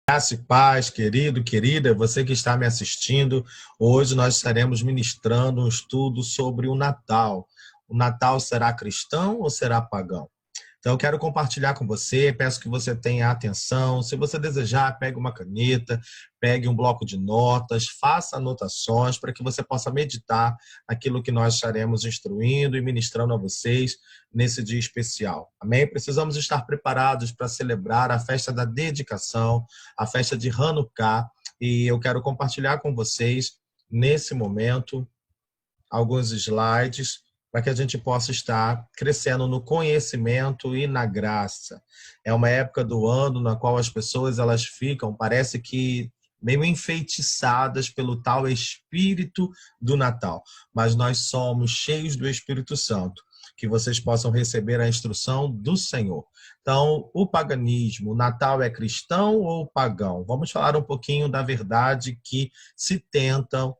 Graça e paz, querido, querida, você que está me assistindo, hoje nós estaremos ministrando um estudo sobre o Natal. O Natal será cristão ou será pagão? Então, eu quero compartilhar com você, peço que você tenha atenção. Se você desejar, pegue uma caneta, pegue um bloco de notas, faça anotações para que você possa meditar aquilo que nós estaremos instruindo e ministrando a vocês nesse dia especial. Amém? Precisamos estar preparados para celebrar a festa da dedicação, a festa de Hanukkah, e eu quero compartilhar com vocês, nesse momento, alguns slides para que a gente possa estar crescendo no conhecimento e na graça. É uma época do ano na qual as pessoas elas ficam, parece que meio enfeitiçadas pelo tal Espírito do Natal, mas nós somos cheios do Espírito Santo, que vocês possam receber a instrução do Senhor. Então, o paganismo, o Natal é cristão ou pagão? Vamos falar um pouquinho da verdade que se tentam,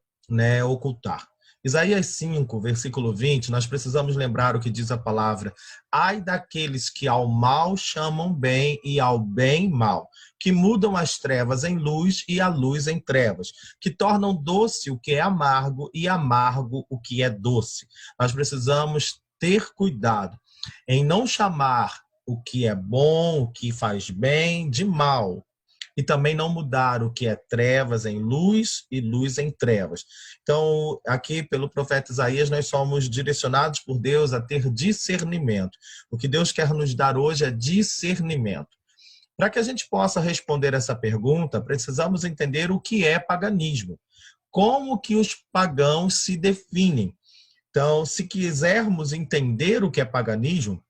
ocultar. Isaías 5, versículo 20, nós precisamos lembrar o que diz a palavra: ai daqueles que ao mal chamam bem e ao bem mal, que mudam as trevas em luz e a luz em trevas, que tornam doce o que é amargo e amargo o que é doce. Nós precisamos ter cuidado em não chamar o que é bom, o que faz bem, de mal, e também não mudar o que é trevas em luz e luz em trevas. Então, aqui pelo profeta Isaías, nós somos direcionados por Deus a ter discernimento. O que Deus quer nos dar hoje é discernimento. Para que a gente possa responder essa pergunta, precisamos entender o que é paganismo. Como que os pagãos se definem? Então, se quisermos entender o que é paganismo,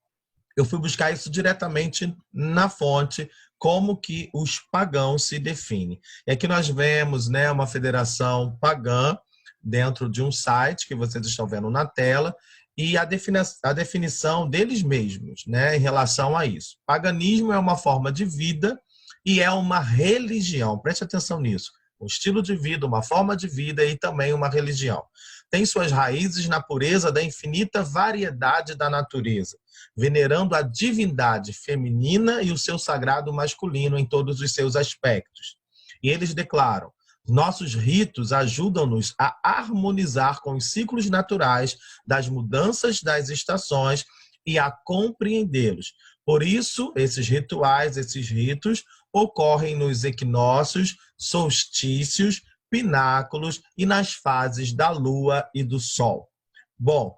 eu fui buscar isso diretamente na fonte, como que os pagãos se definem. E aqui nós vemos, uma federação pagã dentro de um site que vocês estão vendo na tela, e a definição deles mesmos, em relação a isso. Paganismo é uma forma de vida e é uma religião. Preste atenção nisso. Um estilo de vida, uma forma de vida e também uma religião. Tem suas raízes na pureza da infinita variedade da natureza, venerando a divindade feminina e o seu sagrado masculino em todos os seus aspectos. E eles declaram: nossos ritos ajudam-nos a harmonizar com os ciclos naturais das mudanças das estações e a compreendê-los. Por isso, esses ritos ocorrem nos equinócios, solstícios, pináculos e nas fases da lua e do sol. Bom,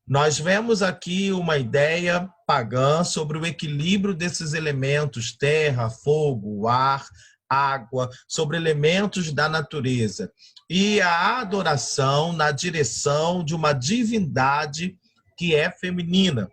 nós vemos aqui uma ideia pagã sobre o equilíbrio desses elementos, terra, fogo, ar, água, sobre elementos da natureza, e a adoração na direção de uma divindade que é feminina.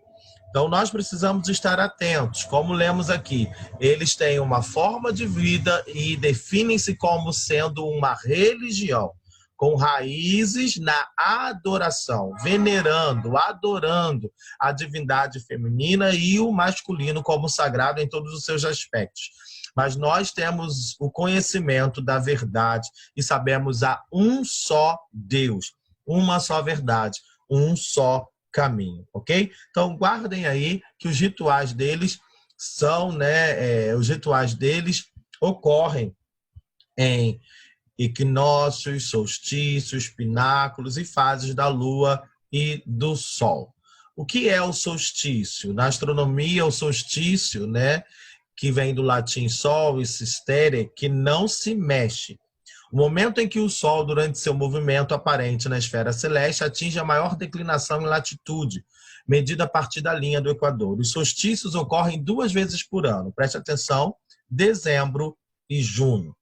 Então, nós precisamos estar atentos. Como lemos aqui, eles têm uma forma de vida e definem-se como sendo uma religião, com raízes na adoração, venerando, adorando a divindade feminina e o masculino como sagrado em todos os seus aspectos. Mas nós temos o conhecimento da verdade e sabemos há um só Deus, uma só verdade, um só caminho, ok? Então, guardem aí que os rituais deles ocorrem em equinócios, solstícios, pináculos e fases da lua e do sol. O que é o solstício? Na astronomia, o solstício, que vem do latim sol e sistere, que não se mexe. O momento em que o Sol, durante seu movimento aparente na esfera celeste, atinge a maior declinação em latitude, medida a partir da linha do Equador. Os solstícios ocorrem 2 vezes por ano. Preste atenção: dezembro e junho.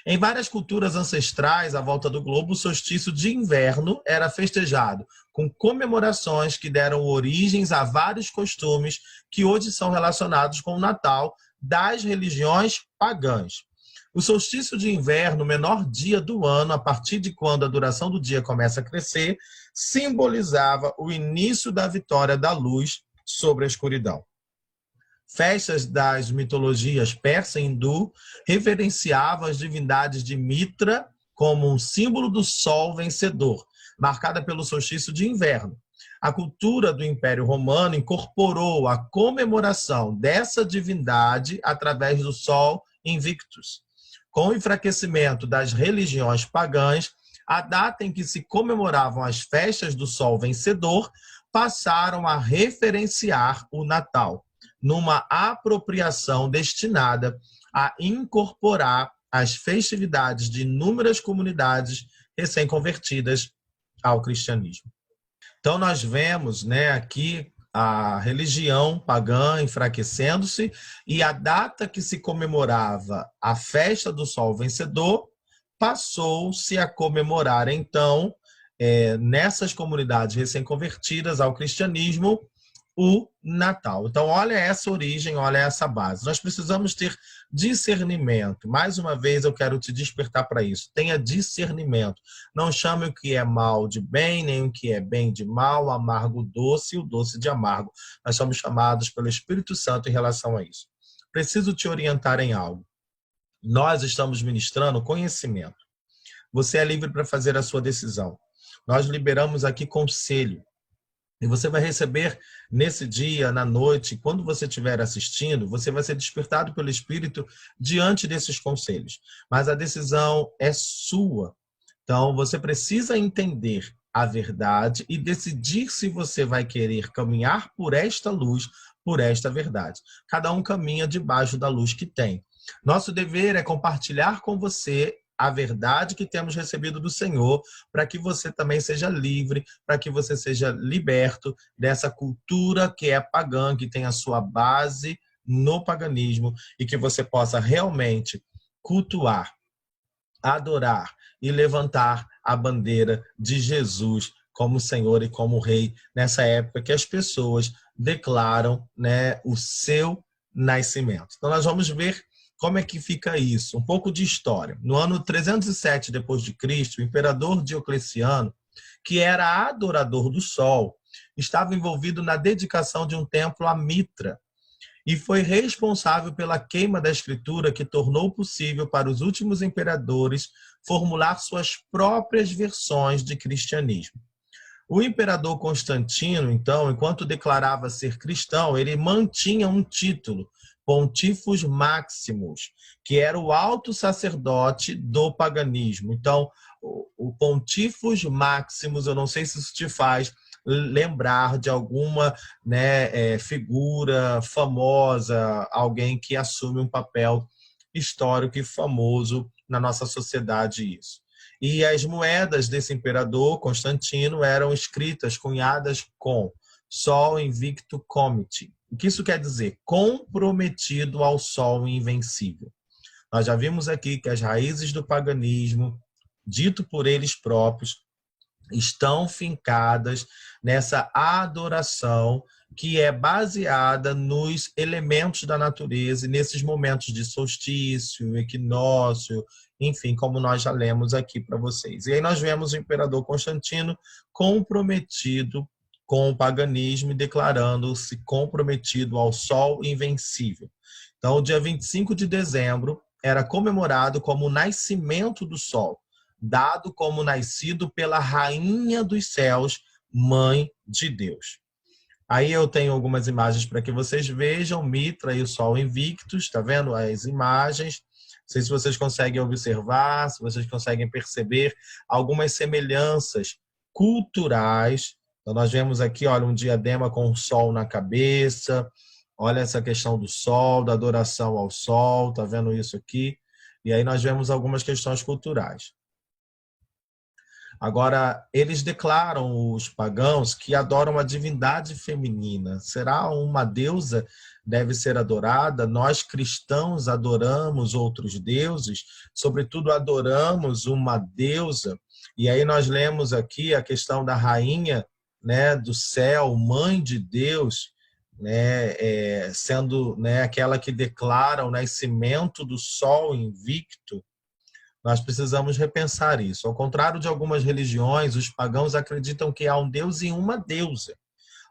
Em várias culturas ancestrais à volta do globo, o solstício de inverno era festejado com comemorações que deram origens a vários costumes que hoje são relacionados com o Natal das religiões pagãs. O solstício de inverno, o menor dia do ano, a partir de quando a duração do dia começa a crescer, simbolizava o início da vitória da luz sobre a escuridão. Festas das mitologias persa e hindu reverenciavam as divindades de Mitra como um símbolo do sol vencedor, marcada pelo solstício de inverno. A cultura do Império Romano incorporou a comemoração dessa divindade através do sol Invictus. Com o enfraquecimento das religiões pagãs, a data em que se comemoravam as festas do Sol Vencedor passaram a referenciar o Natal, numa apropriação destinada a incorporar as festividades de inúmeras comunidades recém-convertidas ao cristianismo. Então, nós vemos, né, aqui a religião pagã enfraquecendo-se e a data que se comemorava a festa do Sol Vencedor passou-se a comemorar, então, nessas comunidades recém-convertidas ao cristianismo, o Natal. Então, olha essa origem, olha essa base. Nós precisamos ter discernimento. Mais uma vez, eu quero te despertar para isso. Tenha discernimento. Não chame o que é mal de bem, nem o que é bem de mal, amargo doce e o doce de amargo. Nós somos chamados pelo Espírito Santo em relação a isso. Preciso te orientar em algo. Nós estamos ministrando conhecimento. Você é livre para fazer a sua decisão. Nós liberamos aqui conselho. E você vai receber nesse dia, na noite, quando você estiver assistindo, você vai ser despertado pelo Espírito diante desses conselhos. Mas a decisão é sua. Então, você precisa entender a verdade e decidir se você vai querer caminhar por esta luz, por esta verdade. Cada um caminha debaixo da luz que tem. Nosso dever é compartilhar com você a verdade que temos recebido do Senhor, para que você também seja livre, para que você seja liberto dessa cultura que é pagã, que tem a sua base no paganismo, e que você possa realmente cultuar, adorar e levantar a bandeira de Jesus como Senhor e como Rei, nessa época que as pessoas declaram, né, o seu nascimento. Então nós vamos ver como é que fica isso? Um pouco de história. No ano 307 depois de Cristo, o imperador Diocleciano, que era adorador do sol, estava envolvido na dedicação de um templo a Mitra e foi responsável pela queima da escritura que tornou possível para os últimos imperadores formular suas próprias versões de cristianismo. O imperador Constantino, então, enquanto declarava ser cristão, ele mantinha um título, Pontifex Maximus, que era o alto sacerdote do paganismo. Então, o Pontifex Maximus, eu não sei se isso te faz lembrar de alguma, né, figura famosa, alguém que assume um papel histórico e famoso na nossa sociedade, isso. E as moedas desse imperador Constantino eram escritas, cunhadas com Sol Invicto Comite. O que isso quer dizer? Comprometido ao Sol Invencível. Nós já vimos aqui que as raízes do paganismo, dito por eles próprios, estão fincadas nessa adoração que é baseada nos elementos da natureza e nesses momentos de solstício, equinócio, enfim, como nós já lemos aqui para vocês. E aí nós vemos o imperador Constantino comprometido com o paganismo e declarando-se comprometido ao Sol Invencível. Então, o dia 25 de dezembro era comemorado como o nascimento do Sol, dado como nascido pela Rainha dos Céus, Mãe de Deus. Aí eu tenho algumas imagens para que vocês vejam, Mitra e o Sol Invictus, está vendo as imagens? Não sei se vocês conseguem observar, se vocês conseguem perceber algumas semelhanças culturais. Então nós vemos aqui, olha, um diadema com o sol na cabeça, olha essa questão do sol, da adoração ao sol, está vendo isso aqui? E aí nós vemos algumas questões culturais. Agora, eles declaram, os pagãos, que adoram a divindade feminina. Será uma deusa deve ser adorada? Nós cristãos adoramos outros deuses, sobretudo adoramos uma deusa. E aí nós lemos aqui a questão da rainha, né, do céu, mãe de Deus, né, sendo, né, aquela que declara o nascimento do sol invicto. Nós precisamos repensar isso. Ao contrário de algumas religiões, os pagãos acreditam que há um Deus e uma deusa.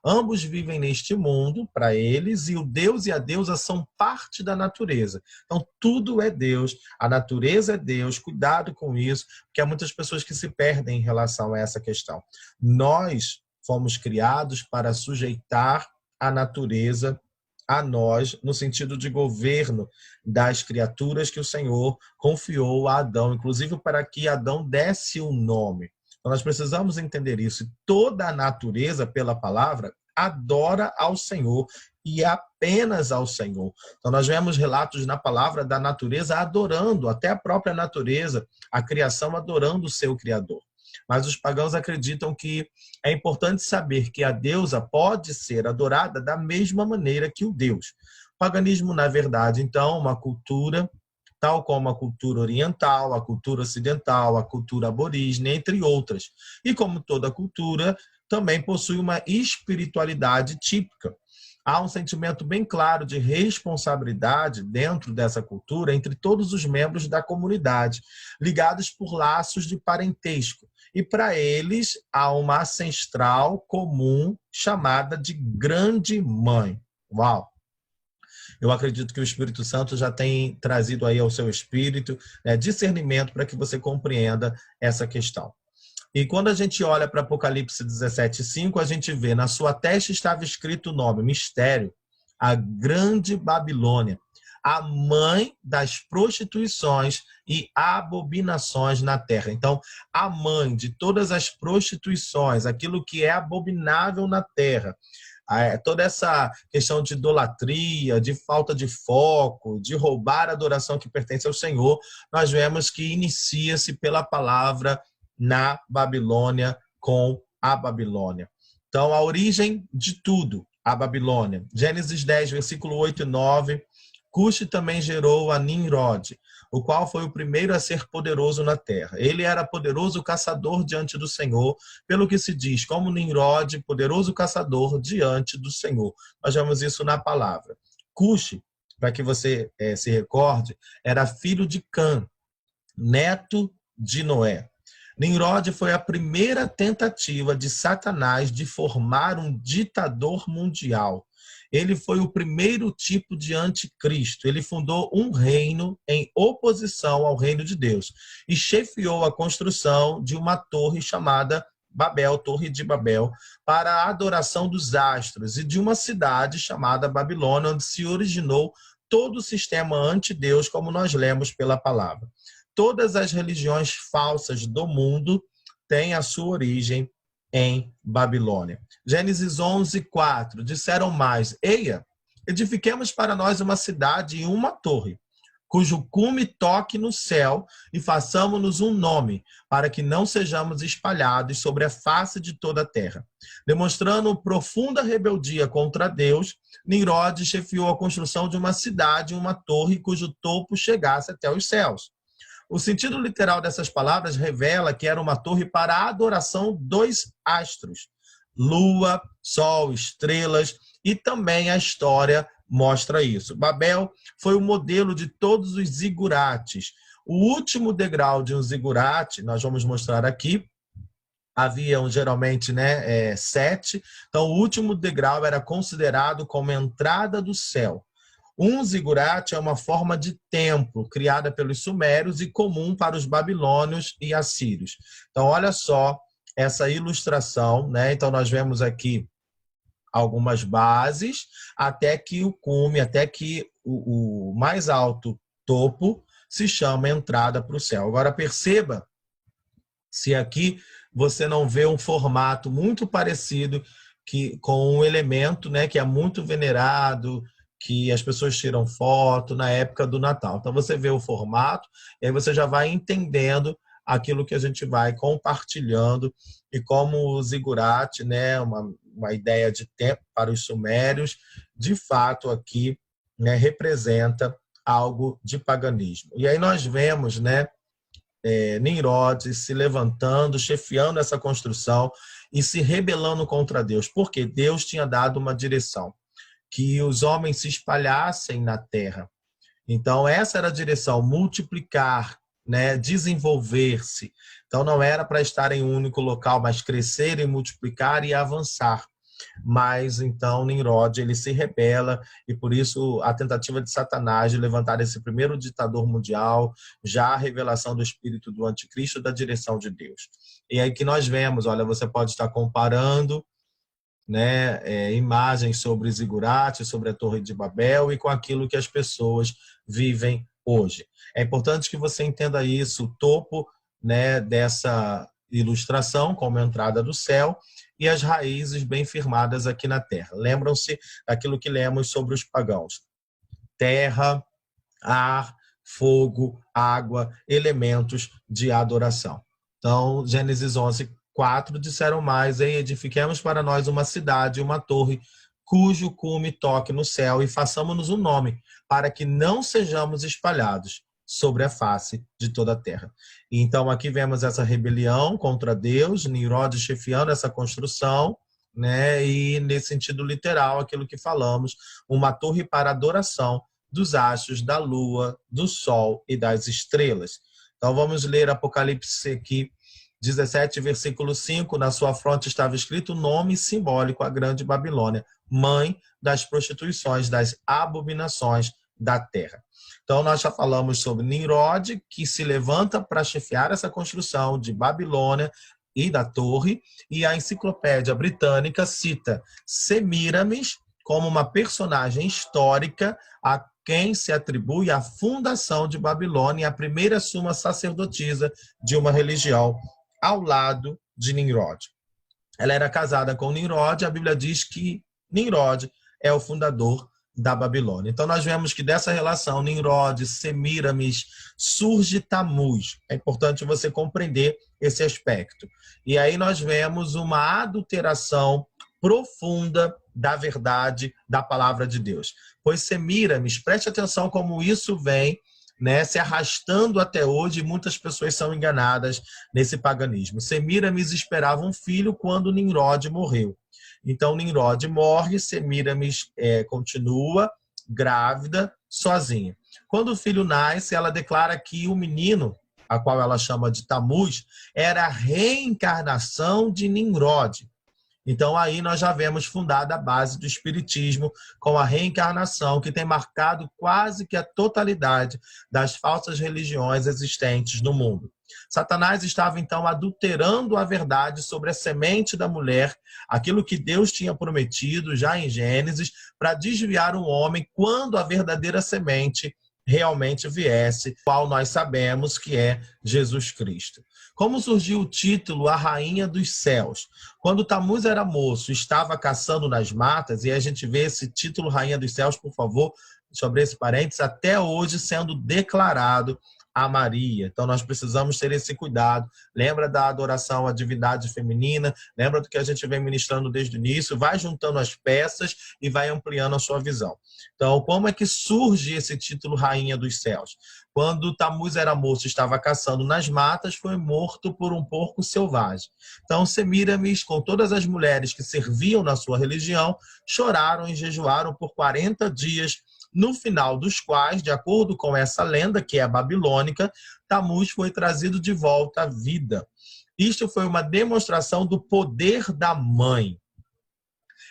Ambos vivem neste mundo, para eles, e o Deus e a deusa são parte da natureza. Então, tudo é Deus, a natureza é Deus, cuidado com isso, porque há muitas pessoas que se perdem em relação a essa questão. Nós fomos criados para sujeitar a natureza a nós, no sentido de governo das criaturas que o Senhor confiou a Adão, inclusive para que Adão desse o nome. Então, nós precisamos entender isso. E toda a natureza, pela palavra, adora ao Senhor e apenas ao Senhor. Então, nós vemos relatos na palavra da natureza adorando, até a própria natureza, a criação adorando o seu Criador. Mas os pagãos acreditam que é importante saber que a deusa pode ser adorada da mesma maneira que o Deus. O paganismo, na verdade, então, uma cultura, tal como a cultura oriental, a cultura ocidental, a cultura aborígene, entre outras. E como toda cultura, também possui uma espiritualidade típica. Há um sentimento bem claro de responsabilidade dentro dessa cultura entre todos os membros da comunidade, ligados por laços de parentesco. E para eles há uma ancestral comum chamada de Grande Mãe. Uau! Eu acredito que o Espírito Santo já tem trazido aí ao seu espírito, né, discernimento para que você compreenda essa questão. E quando a gente olha para Apocalipse 17:5, a gente vê, na sua testa estava escrito o nome, mistério, a Grande Babilônia, a mãe das prostituições e abominações na terra. Então, a mãe de todas as prostituições, aquilo que é abominável na terra, toda essa questão de idolatria, de falta de foco, de roubar a adoração que pertence ao Senhor, nós vemos que inicia-se pela palavra na Babilônia com a Babilônia. Então, a origem de tudo, a Babilônia. Gênesis 10, versículo 8 e 9, Cuxi também gerou a Nimrod, o qual foi o primeiro a ser poderoso na terra. Ele era poderoso caçador diante do Senhor, pelo que se diz, como Nimrod, poderoso caçador diante do Senhor. Nós vemos isso na palavra. Cuxi, para que você se recorde, era filho de Cã, neto de Noé. Nimrod foi a primeira tentativa de Satanás de formar um ditador mundial. Ele foi o primeiro tipo de anticristo. Ele fundou um reino em oposição ao reino de Deus e chefiou a construção de uma torre chamada Babel, Torre de Babel, para a adoração dos astros, e de uma cidade chamada Babilônia, onde se originou todo o sistema anti-Deus, como nós lemos pela palavra. Todas as religiões falsas do mundo têm a sua origem em Babilônia. Gênesis 11:4, disseram mais, eia, edifiquemos para nós uma cidade e uma torre, cujo cume toque no céu, e façamos-nos um nome, para que não sejamos espalhados sobre a face de toda a terra. Demonstrando profunda rebeldia contra Deus, Nimrod chefiou a construção de uma cidade e uma torre cujo topo chegasse até os céus. O sentido literal dessas palavras revela que era uma torre para a adoração dos astros, lua, sol, estrelas, e também a história mostra isso. Babel foi o modelo de todos os zigurates. O último degrau de um zigurate, nós vamos mostrar aqui, haviam geralmente 7, então o último degrau era considerado como a entrada do céu. Um zigurate é uma forma de templo criada pelos sumérios e comum para os babilônios e assírios. Então, olha só essa ilustração, né? Então, nós vemos aqui algumas bases até que o cume, até que o mais alto topo se chama entrada para o céu. Agora, perceba se aqui você não vê um formato muito parecido com um elemento, né, que é muito venerado, que as pessoas tiram foto na época do Natal. Então, você vê o formato, e aí você já vai entendendo aquilo que a gente vai compartilhando, e como o zigurate, né, uma ideia de tempo para os sumérios, de fato aqui, né, representa algo de paganismo. E aí nós vemos, né, Nimrod se levantando, chefiando essa construção e se rebelando contra Deus, porque Deus tinha dado uma direção, que os homens se espalhassem na terra. Então, essa era a direção, multiplicar, né, desenvolver-se. Então, não era para estar em um único local, mas crescer e multiplicar e avançar. Mas, então, Nimrod, ele se rebela, e por isso a tentativa de Satanás de levantar esse primeiro ditador mundial, já a revelação do espírito do anticristo, da direção de Deus. E aí que nós vemos, olha, você pode estar comparando né, imagens sobre Zigurate, sobre a Torre de Babel e com aquilo que as pessoas vivem hoje. É importante que você entenda isso, o topo, né, dessa ilustração, como a entrada do céu, e as raízes bem firmadas aqui na terra. Lembram-se daquilo que lemos sobre os pagãos: terra, ar, fogo, água, elementos de adoração. Então, Gênesis 11:4 disseram mais: e edifiquemos para nós uma cidade, uma torre, cujo cume toque no céu, e façamos-nos um nome, para que não sejamos espalhados sobre a face de toda a terra. Então, aqui vemos essa rebelião contra Deus, Nimrod chefiando essa construção, né? E nesse sentido literal, aquilo que falamos, uma torre para adoração dos astros, da lua, do sol e das estrelas. Então vamos ler Apocalipse aqui, 17, versículo 5. Na sua fronte estava escrito o nome simbólico: a grande Babilônia, mãe das prostituições, das abominações da terra. Então nós já falamos sobre Nimrod, que se levanta para chefiar essa construção de Babilônia e da torre, e a enciclopédia britânica cita Semíramis como uma personagem histórica a quem se atribui a fundação de Babilônia, a primeira suma sacerdotisa de uma religião, ao lado de Nimrod. Ela era casada com Nimrod, a Bíblia diz que Nimrod é o fundador da Babilônia. Então nós vemos que dessa relação Nimrod, Semíramis, surge Tamuz. É importante você compreender esse aspecto. E aí nós vemos uma adulteração profunda da verdade da palavra de Deus. Pois Semíramis, preste atenção como isso vem, né, se arrastando até hoje, e muitas pessoas são enganadas nesse paganismo. Semíramis esperava um filho quando Nimrod morreu. Então Nimrod morre, Semíramis continua grávida, sozinha. Quando o filho nasce, ela declara que o menino, a qual ela chama de Tamuz, era a reencarnação de Nimrod. Então, aí nós já vemos fundada a base do espiritismo com a reencarnação, que tem marcado quase que a totalidade das falsas religiões existentes no mundo. Satanás estava, então, adulterando a verdade sobre a semente da mulher, aquilo que Deus tinha prometido já em Gênesis, para desviar o homem quando a verdadeira semente realmente viesse, qual nós sabemos que é Jesus Cristo. Como surgiu o título A Rainha dos Céus? Quando Tamuz era moço, estava caçando nas matas, e a gente vê esse título Rainha dos Céus, por favor, sobre esse parênteses, até hoje sendo declarado a Maria. Então nós precisamos ter esse cuidado. Lembra da adoração à divindade feminina, lembra do que a gente vem ministrando desde o início, vai juntando as peças e vai ampliando a sua visão. Então, como é que surge esse título Rainha dos Céus? Quando Tamuz era moço, estava caçando nas matas, foi morto por um porco selvagem. Então, Semíramis, com todas as mulheres que serviam na sua religião, choraram e jejuaram por 40 dias, no final dos quais, de acordo com essa lenda, que é babilônica, Tamuz foi trazido de volta à vida. Isto foi uma demonstração do poder da mãe.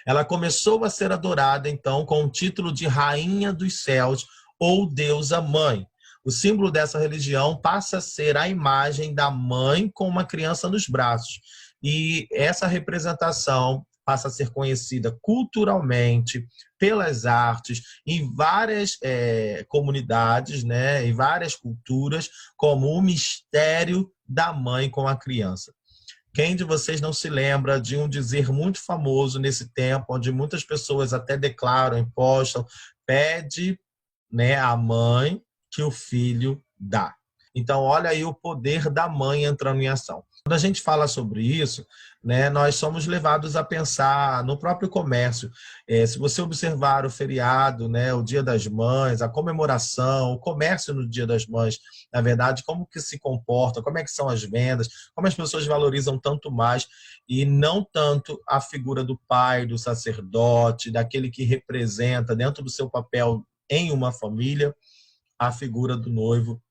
Ela começou a ser adorada, então, com o título de Rainha dos Céus ou Deusa Mãe. O símbolo dessa religião passa a ser a imagem da mãe com uma criança nos braços. E essa representação passa a ser conhecida culturalmente, pelas artes, em várias comunidades, né, em várias culturas, como o mistério da mãe com a criança. Quem de vocês não se lembra de um dizer muito famoso nesse tempo, onde muitas pessoas até declaram e postam: pede, né, a mãe que o filho dá. Então, olha aí o poder da mãe entrando em ação. Quando a gente fala sobre isso, né, nós somos levados a pensar no próprio comércio. Se você observar o feriado, né, o Dia das Mães, a comemoração, o comércio no Dia das Mães, na verdade, como que se comporta, como é que são as vendas, como as pessoas valorizam tanto mais e não tanto a figura do pai, do sacerdote, daquele que representa dentro do seu papel em uma família, a figura do noivo,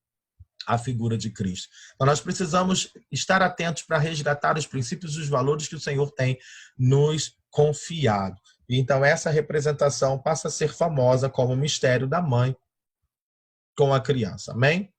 a figura de Cristo. Então, nós precisamos estar atentos para resgatar os princípios e os valores que o Senhor tem nos confiado. Então, essa representação passa a ser famosa como o mistério da mãe com a criança. Amém?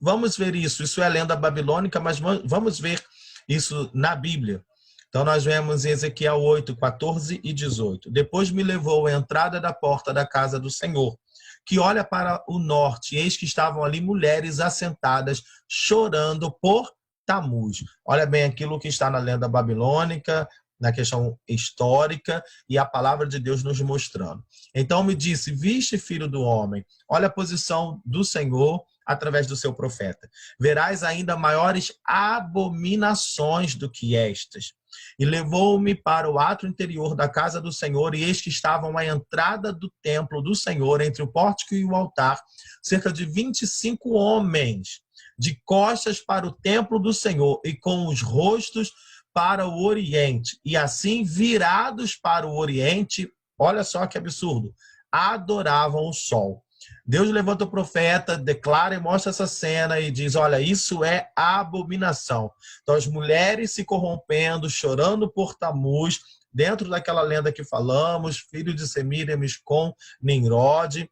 Vamos ver isso. Isso é lenda babilônica, mas vamos ver isso na Bíblia. Então nós vemos em Ezequiel 8, 14 e 18. Depois me levou à entrada da porta da casa do Senhor, que olha para o norte, e eis que estavam ali mulheres assentadas, chorando por Tamuz. Olha bem aquilo que está na lenda babilônica, na questão histórica, e a palavra de Deus nos mostrando. Então me disse, viste, filho do homem, olha a posição do Senhor através do seu profeta. Verás ainda maiores abominações do que estas. E levou-me para o átrio interior da casa do Senhor, e eis que estavam à entrada do templo do Senhor, entre o pórtico e o altar, cerca de 25 homens, de costas para o templo do Senhor, e com os rostos para o oriente, e assim virados para o oriente, olha só que absurdo, adoravam o sol. Deus levanta o profeta, declara e mostra essa cena e diz, olha, isso é abominação. Então as mulheres se corrompendo, chorando por Tamuz, dentro daquela lenda que falamos, filho de Semíramis com Nimrod,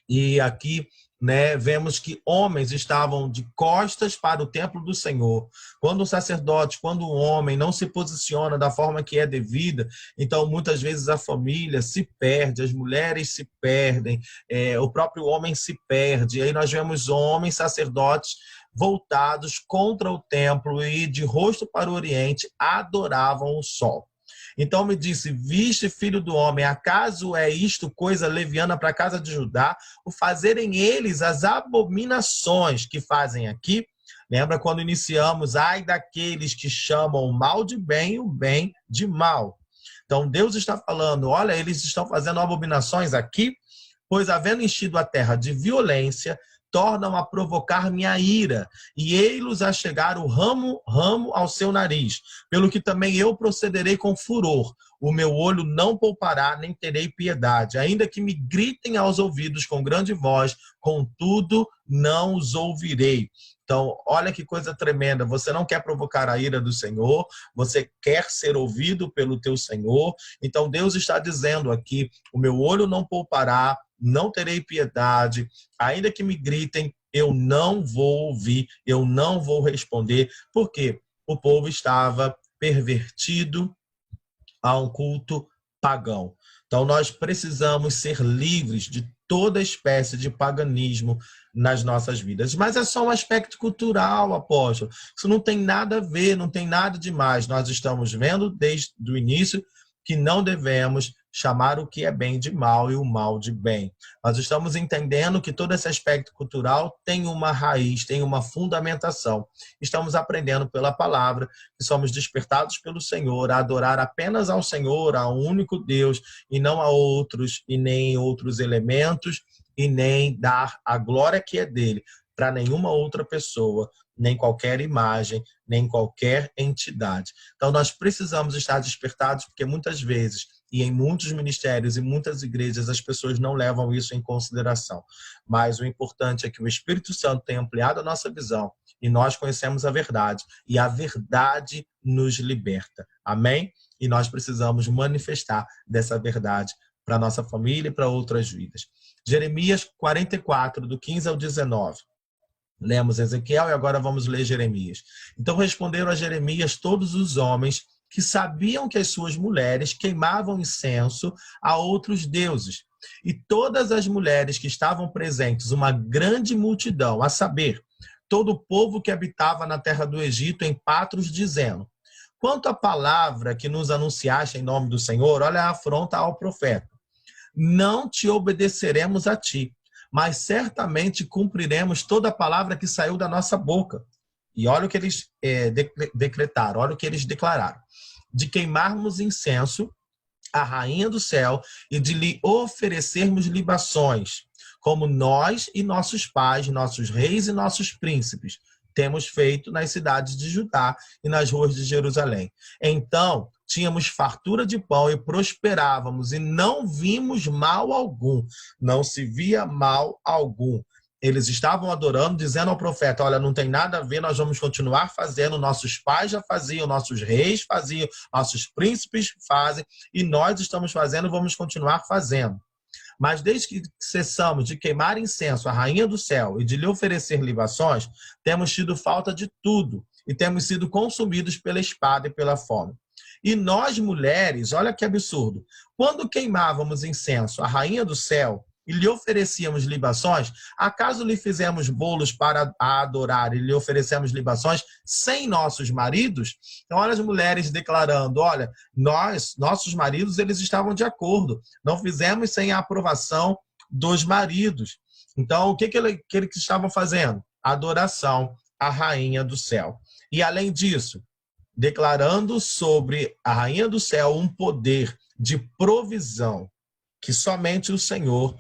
e aqui, né, vemos que homens estavam de costas para o templo do Senhor. Quando o sacerdote, quando o homem não se posiciona da forma que é devida, então muitas vezes a família se perde, as mulheres se perdem, o próprio homem se perde. E aí nós vemos homens, sacerdotes, voltados contra o templo e de rosto para o oriente adoravam o sol. Então me disse, viste, filho do homem, acaso é isto coisa leviana para a casa de Judá, o fazerem eles as abominações que fazem aqui? Lembra quando iniciamos, ai daqueles que chamam o mal de bem e o bem de mal. Então Deus está falando, olha, eles estão fazendo abominações aqui, pois havendo enchido a terra de violência, tornam a provocar minha ira, e ei-los a chegar o ramo ao seu nariz, pelo que também eu procederei com furor, o meu olho não poupará, nem terei piedade, ainda que me gritem aos ouvidos com grande voz, contudo não os ouvirei. Então, olha que coisa tremenda, você não quer provocar a ira do Senhor, você quer ser ouvido pelo teu Senhor, então Deus está dizendo aqui, o meu olho não poupará, não terei piedade, ainda que me gritem, eu não vou ouvir, eu não vou responder, porque o povo estava pervertido a um culto pagão. Então nós precisamos ser livres de toda espécie de paganismo nas nossas vidas. Mas é só um aspecto cultural, apóstolo. Isso não tem nada a ver, não tem nada demais. Nós estamos vendo desde o início que não devemos chamar o que é bem de mal e o mal de bem. Nós estamos entendendo que todo esse aspecto cultural tem uma raiz, tem uma fundamentação. Estamos aprendendo pela palavra que somos despertados pelo Senhor a adorar apenas ao Senhor, ao único Deus, e não a outros, e nem outros elementos, e nem dar a glória que é dele para nenhuma outra pessoa, nem qualquer imagem, nem qualquer entidade. Então nós precisamos estar despertados, porque muitas vezes, e em muitos ministérios e muitas igrejas, as pessoas não levam isso em consideração. Mas o importante é que o Espírito Santo tenha ampliado a nossa visão, e nós conhecemos a verdade, e a verdade nos liberta. Amém? E nós precisamos manifestar dessa verdade para a nossa família e para outras vidas. Jeremias 44, do 15 ao 19. Lemos Ezequiel e agora vamos ler Jeremias. Então responderam a Jeremias todos os homens que sabiam que as suas mulheres queimavam incenso a outros deuses. E todas as mulheres que estavam presentes, uma grande multidão, a saber, todo o povo que habitava na terra do Egito em Patros, dizendo, quanto à palavra que nos anunciaste em nome do Senhor, olha a afronta ao profeta, não te obedeceremos a ti, mas certamente cumpriremos toda a palavra que saiu da nossa boca. E olha o que eles decretaram, olha o que eles declararam. De queimarmos incenso à rainha do céu e de lhe oferecermos libações, como nós e nossos pais, nossos reis e nossos príncipes, temos feito nas cidades de Judá e nas ruas de Jerusalém. Então, tínhamos fartura de pão e prosperávamos, e não vimos mal algum, não se via mal algum. Eles estavam adorando, dizendo ao profeta, olha, não tem nada a ver, nós vamos continuar fazendo, nossos pais já faziam, nossos reis faziam, nossos príncipes fazem, e nós estamos fazendo, vamos continuar fazendo. Mas desde que cessamos de queimar incenso à rainha do céu e de lhe oferecer libações, temos tido falta de tudo e temos sido consumidos pela espada e pela fome. E nós, mulheres, olha que absurdo, quando queimávamos incenso à rainha do céu e lhe oferecíamos libações, acaso lhe fizemos bolos para a adorar e lhe oferecemos libações sem nossos maridos? Então, olha as mulheres declarando, olha, nossos maridos, eles estavam de acordo, não fizemos sem a aprovação dos maridos. Então, o que eles estavam fazendo? Adoração à rainha do céu. E, além disso, declarando sobre a rainha do céu um poder de provisão que somente o Senhor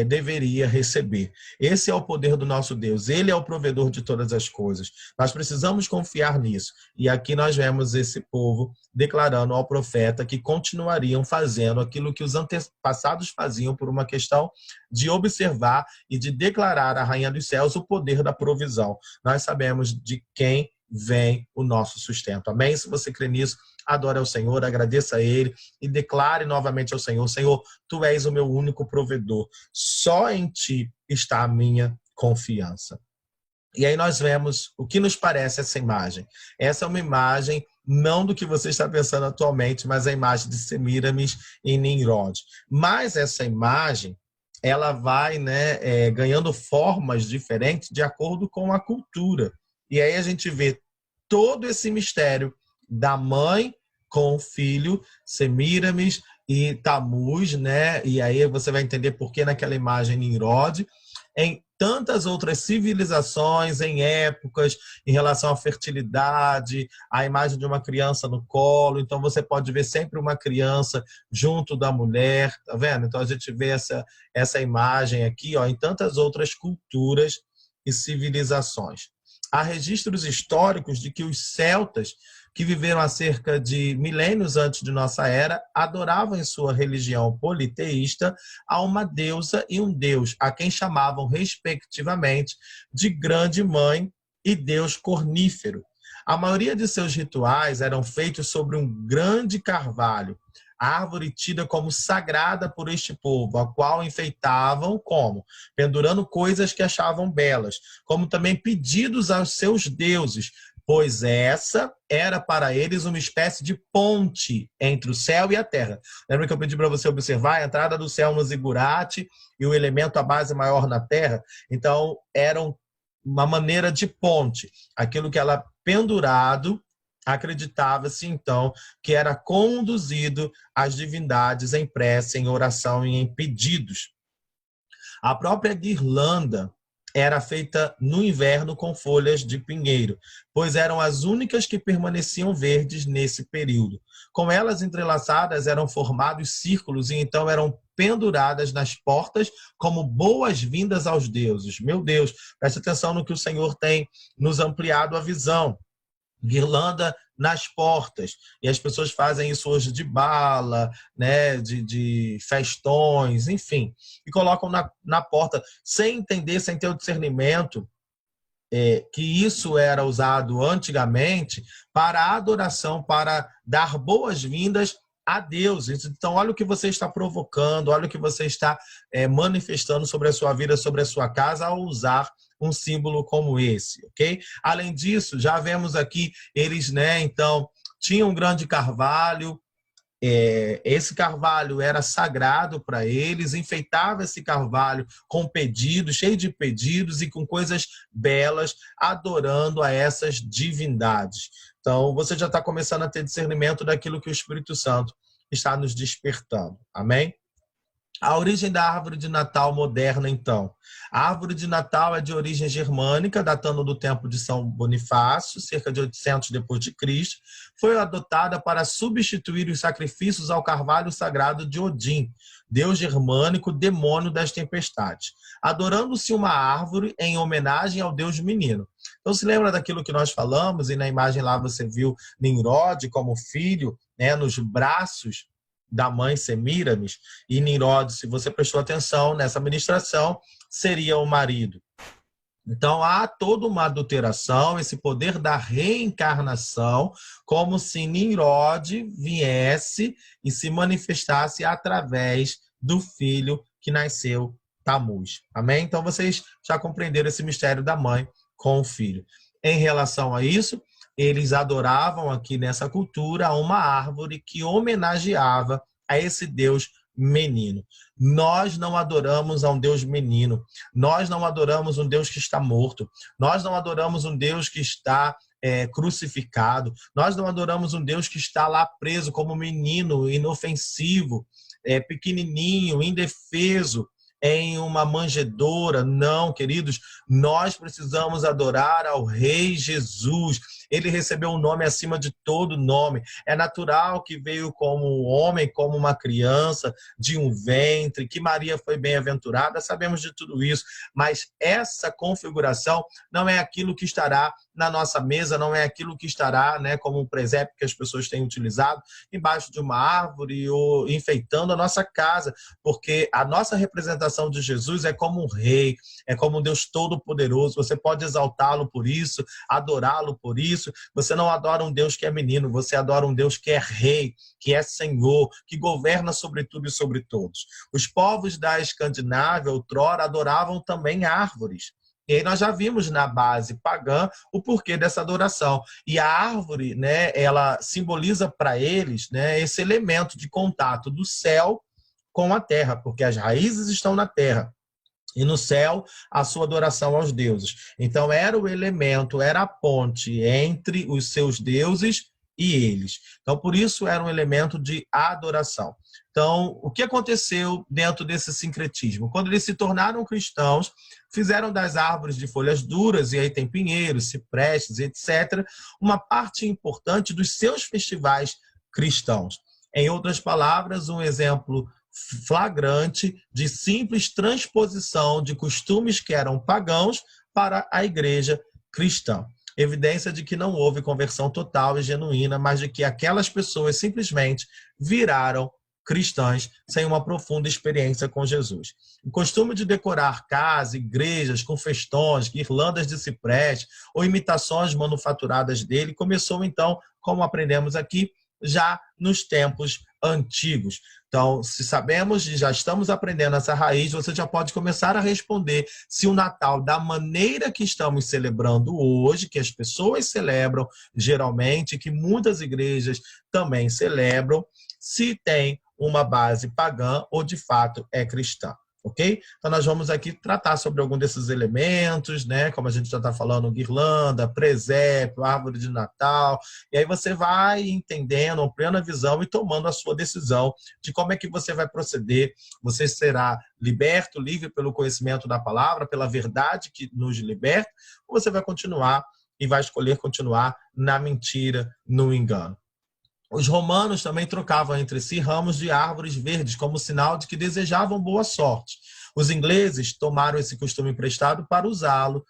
deveria receber. Esse é o poder do nosso Deus. Ele é o provedor de todas as coisas. Nós precisamos confiar nisso. E aqui nós vemos esse povo declarando ao profeta que continuariam fazendo aquilo que os antepassados faziam por uma questão de observar e de declarar à rainha dos céus o poder da provisão. Nós sabemos de quem vem o nosso sustento. Amém? Se você crê nisso, adore ao Senhor, agradeça a Ele e declare novamente ao Senhor, Senhor, Tu és o meu único provedor. Só em Ti está a minha confiança. E aí nós vemos o que nos parece essa imagem. Essa é uma imagem não do que você está pensando atualmente, mas a imagem de Semíramis e Nimrod. Mas essa imagem, ela vai ganhando formas diferentes de acordo com a cultura. E aí a gente vê todo esse mistério da mãe com o filho, Semíramis e Tamuz, né? E aí você vai entender por que naquela imagem Nimrod, em tantas outras civilizações, em épocas, em relação à fertilidade, a imagem de uma criança no colo. Então você pode ver sempre uma criança junto da mulher, tá vendo? Então a gente vê essa imagem aqui, ó, em tantas outras culturas e civilizações. Há registros históricos de que os celtas, que viveram há cerca de milênios antes de nossa era, adoravam em sua religião politeísta a uma deusa e um deus, a quem chamavam, respectivamente, de Grande Mãe e Deus Cornífero. A maioria de seus rituais eram feitos sobre um grande carvalho, árvore tida como sagrada por este povo, a qual enfeitavam como? Pendurando coisas que achavam belas, como também pedidos aos seus deuses, pois essa era para eles uma espécie de ponte entre o céu e a terra. Lembra que eu pedi para você observar a entrada do céu no zigurate e o elemento, a base maior na terra? Então, eram uma maneira de ponte. Aquilo que ela pendurado, acreditava-se, então, que era conduzido às divindades em prece, em oração e em pedidos. A própria guirlanda era feita no inverno com folhas de pinheiro, pois eram as únicas que permaneciam verdes nesse período. Com elas entrelaçadas, eram formados círculos e então eram penduradas nas portas como boas-vindas aos deuses. Meu Deus, preste atenção no que o Senhor tem nos ampliado a visão. Guirlanda nas portas, e as pessoas fazem isso hoje de bala, né, de festões, enfim, e colocam na porta, sem entender, sem ter o discernimento que isso era usado antigamente para a adoração, para dar boas-vindas a Deus. Então, olha o que você está provocando, olha o que você está manifestando sobre a sua vida, sobre a sua casa, ao usar um símbolo como esse, ok? Além disso, já vemos aqui, eles, então, tinham um grande carvalho, esse carvalho era sagrado para eles, enfeitava esse carvalho com pedidos, cheio de pedidos e com coisas belas, adorando a essas divindades. Então, você já está começando a ter discernimento daquilo que o Espírito Santo está nos despertando. Amém? A origem da árvore de Natal moderna, então. A árvore de Natal é de origem germânica, datando do tempo de São Bonifácio, cerca de 800 depois de Cristo. Foi adotada para substituir os sacrifícios ao carvalho sagrado de Odin, deus germânico, demônio das tempestades, adorando-se uma árvore em homenagem ao deus menino. Então, se lembra daquilo que nós falamos, e na imagem lá você viu Nimrod como filho, nos braços da mãe Semíramis, e Nimrod, se você prestou atenção nessa ministração, seria o marido. Então, há toda uma adulteração, esse poder da reencarnação, como se Nimrod viesse e se manifestasse através do filho que nasceu, Tamuz. Amém? Então, vocês já compreenderam esse mistério da mãe com o filho. Em relação a isso, eles adoravam aqui nessa cultura uma árvore que homenageava a esse Deus menino. Nós não adoramos a um Deus menino. Nós não adoramos um Deus que está morto. Nós não adoramos um Deus que está crucificado. Nós não adoramos um Deus que está lá preso como menino, inofensivo, pequenininho, indefeso, em uma manjedoura. Não, queridos, nós precisamos adorar ao Rei Jesus. Ele recebeu um nome acima de todo nome. É natural que veio como homem, como uma criança, de um ventre, que Maria foi bem-aventurada, sabemos de tudo isso, mas essa configuração não é aquilo que estará na nossa mesa, não é aquilo que estará, como um presépio que as pessoas têm utilizado, embaixo de uma árvore ou enfeitando a nossa casa, porque a nossa representação de Jesus é como um rei, é como um Deus todo-poderoso. Você pode exaltá-lo por isso, adorá-lo por isso. Você não adora um Deus que é menino, você adora um Deus que é rei, que é Senhor, que governa sobre tudo e sobre todos. Os povos da Escandinávia, outrora, adoravam também árvores. E aí nós já vimos na base pagã o porquê dessa adoração. E a árvore, ela simboliza para eles, esse elemento de contato do céu com a terra, porque as raízes estão na terra. E no céu, a sua adoração aos deuses. Então, era o elemento, era a ponte entre os seus deuses e eles. Então, por isso, era um elemento de adoração. Então, o que aconteceu dentro desse sincretismo? Quando eles se tornaram cristãos, fizeram das árvores de folhas duras, e aí tem pinheiros, ciprestes, etc., uma parte importante dos seus festivais cristãos. Em outras palavras, um exemplo flagrante de simples transposição de costumes que eram pagãos para a igreja cristã. Evidência de que não houve conversão total e genuína, mas de que aquelas pessoas simplesmente viraram cristãs sem uma profunda experiência com Jesus. O costume de decorar casas, igrejas com festões, guirlandas de cipreste ou imitações manufaturadas dele começou então, como aprendemos aqui, já nos tempos antigos. Então, se sabemos e já estamos aprendendo essa raiz, você já pode começar a responder se o Natal, da maneira que estamos celebrando hoje, que as pessoas celebram geralmente, que muitas igrejas também celebram, se tem uma base pagã ou de fato é cristã. Ok? Então, nós vamos aqui tratar sobre algum desses elementos, como a gente já está falando, guirlanda, presépio, árvore de Natal, e aí você vai entendendo, ampliando a visão e tomando a sua decisão de como é que você vai proceder. Você será liberto, livre pelo conhecimento da palavra, pela verdade que nos liberta, ou você vai continuar e vai escolher continuar na mentira, no engano. Os romanos também trocavam entre si ramos de árvores verdes como sinal de que desejavam boa sorte. Os ingleses tomaram esse costume emprestado para usá-lo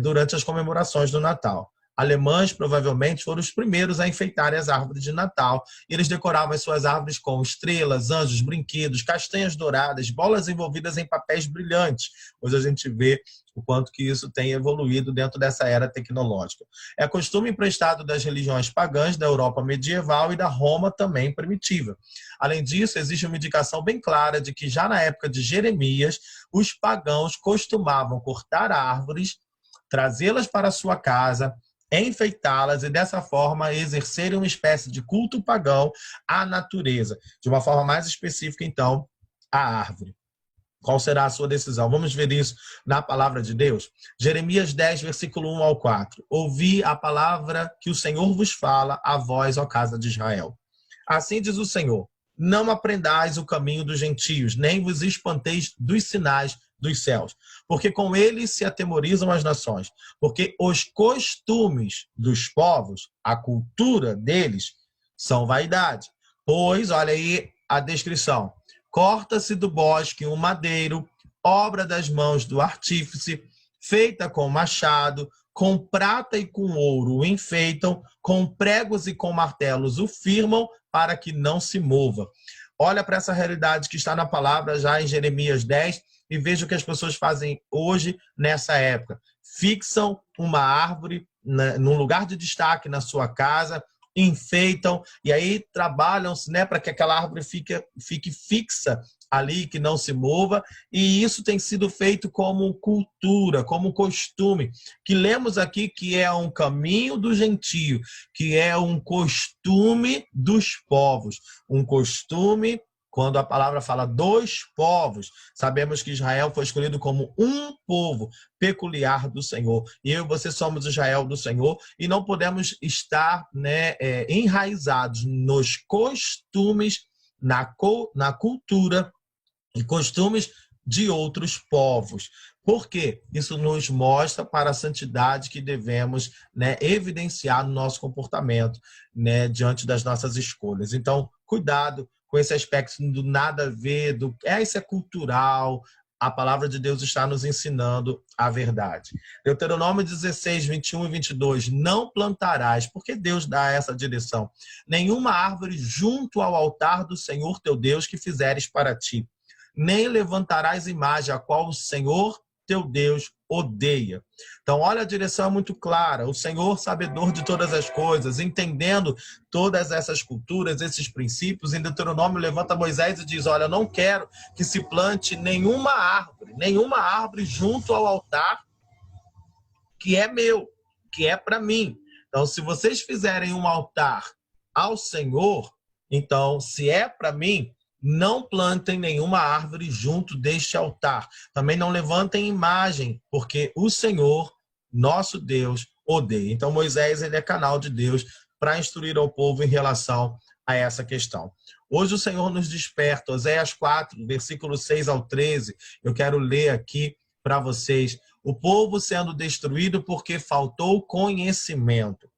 durante as comemorações do Natal. Alemães provavelmente foram os primeiros a enfeitarem as árvores de Natal. Eles decoravam as suas árvores com estrelas, anjos, brinquedos, castanhas douradas, bolas envolvidas em papéis brilhantes. Hoje a gente vê o quanto que isso tem evoluído dentro dessa era tecnológica. É costume emprestado das religiões pagãs da Europa medieval e da Roma também primitiva. Além disso, existe uma indicação bem clara de que já na época de Jeremias, os pagãos costumavam cortar árvores, trazê-las para a sua casa, enfeitá-las e dessa forma exercerem uma espécie de culto pagão à natureza, de uma forma mais específica então, à árvore. Qual será a sua decisão? Vamos ver isso na palavra de Deus. Jeremias 10, versículo 1 ao 4. Ouvi a palavra que o Senhor vos fala, a vós, ó casa de Israel. Assim diz o Senhor, não aprendais o caminho dos gentios, nem vos espanteis dos sinais dos céus, porque com eles se atemorizam as nações, porque os costumes dos povos, a cultura deles, são vaidade. Pois, olha aí a descrição, corta-se do bosque um madeiro, obra das mãos do artífice, feita com machado, com prata e com ouro o enfeitam, com pregos e com martelos o firmam, para que não se mova. Olha para essa realidade que está na palavra já em Jeremias 10 e veja o que as pessoas fazem hoje nessa época. Fixam uma árvore num lugar de destaque na sua casa, enfeitam, e aí trabalham-se, né, para que aquela árvore fique fixa ali, que não se mova, e isso tem sido feito como cultura, como costume, que lemos aqui que é um caminho do gentio, que é um costume dos povos, um costume. Quando a palavra fala dos povos, sabemos que Israel foi escolhido como um povo peculiar do Senhor. E eu e você somos Israel do Senhor e não podemos estar, né, enraizados nos costumes, na cultura e costumes de outros povos. Por quê? Isso nos mostra para a santidade que devemos, né, evidenciar no nosso comportamento, né, diante das nossas escolhas. Então, cuidado com esse aspecto do nada a ver, isso é cultural. A palavra de Deus está nos ensinando a verdade. Deuteronômio 16, 21 e 22. Não plantarás, porque Deus dá essa direção, nenhuma árvore junto ao altar do Senhor teu Deus que fizeres para ti, nem levantarás imagem a qual o Senhor teu Deus odeia. Então, olha, a direção é muito clara. O Senhor, sabedor de todas as coisas, entendendo todas essas culturas, esses princípios, em Deuteronômio levanta Moisés e diz: olha, não quero que se plante nenhuma árvore junto ao altar que é meu, que é para mim. Então, se vocês fizerem um altar ao Senhor, então, se é para mim, não plantem nenhuma árvore junto deste altar. Também não levantem imagem, porque o Senhor, nosso Deus, odeia. Então, Moisés, ele é canal de Deus para instruir ao povo em relação a essa questão. Hoje o Senhor nos desperta. Oséias 4, versículos 6 ao 13. Eu quero ler aqui para vocês. O povo sendo destruído porque faltou conhecimento.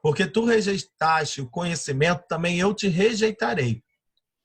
Porque tu rejeitaste o conhecimento, também eu te rejeitarei,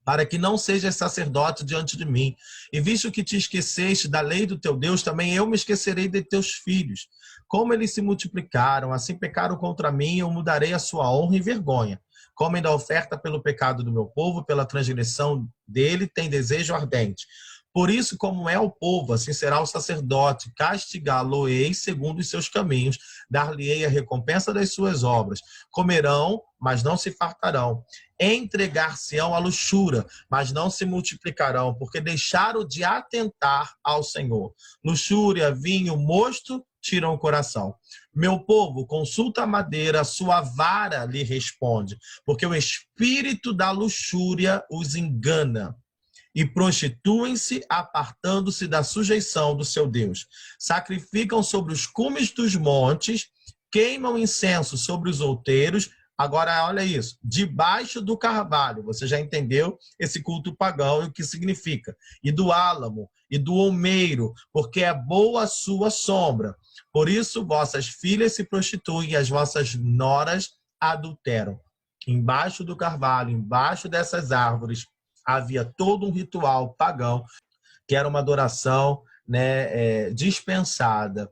para que não sejas sacerdote diante de mim. E visto que te esqueceste da lei do teu Deus, também eu me esquecerei de teus filhos. Como eles se multiplicaram, assim pecaram contra mim, eu mudarei a sua honra e vergonha. Comem da oferta pelo pecado do meu povo, pela transgressão dele, tem desejo ardente. Por isso, como é o povo, assim será o sacerdote, castigá-lo-ei segundo os seus caminhos, dar-lhe-ei a recompensa das suas obras. Comerão, mas não se fartarão. Entregar-se-ão à luxúria, mas não se multiplicarão, porque deixaram de atentar ao Senhor. Luxúria, vinho, mosto, tiram o coração. Meu povo, consulta a madeira, sua vara lhe responde, porque o espírito da luxúria os engana. E prostituem-se, apartando-se da sujeição do seu Deus. Sacrificam sobre os cumes dos montes, queimam incenso sobre os outeiros. Agora, olha isso, debaixo do carvalho. Você já entendeu esse culto pagão e o que significa. E do álamo, e do olmeiro, porque é boa a sua sombra. Por isso, vossas filhas se prostituem e as vossas noras adulteram. Embaixo do carvalho, embaixo dessas árvores, havia todo um ritual pagão, que era uma adoração, né, dispensada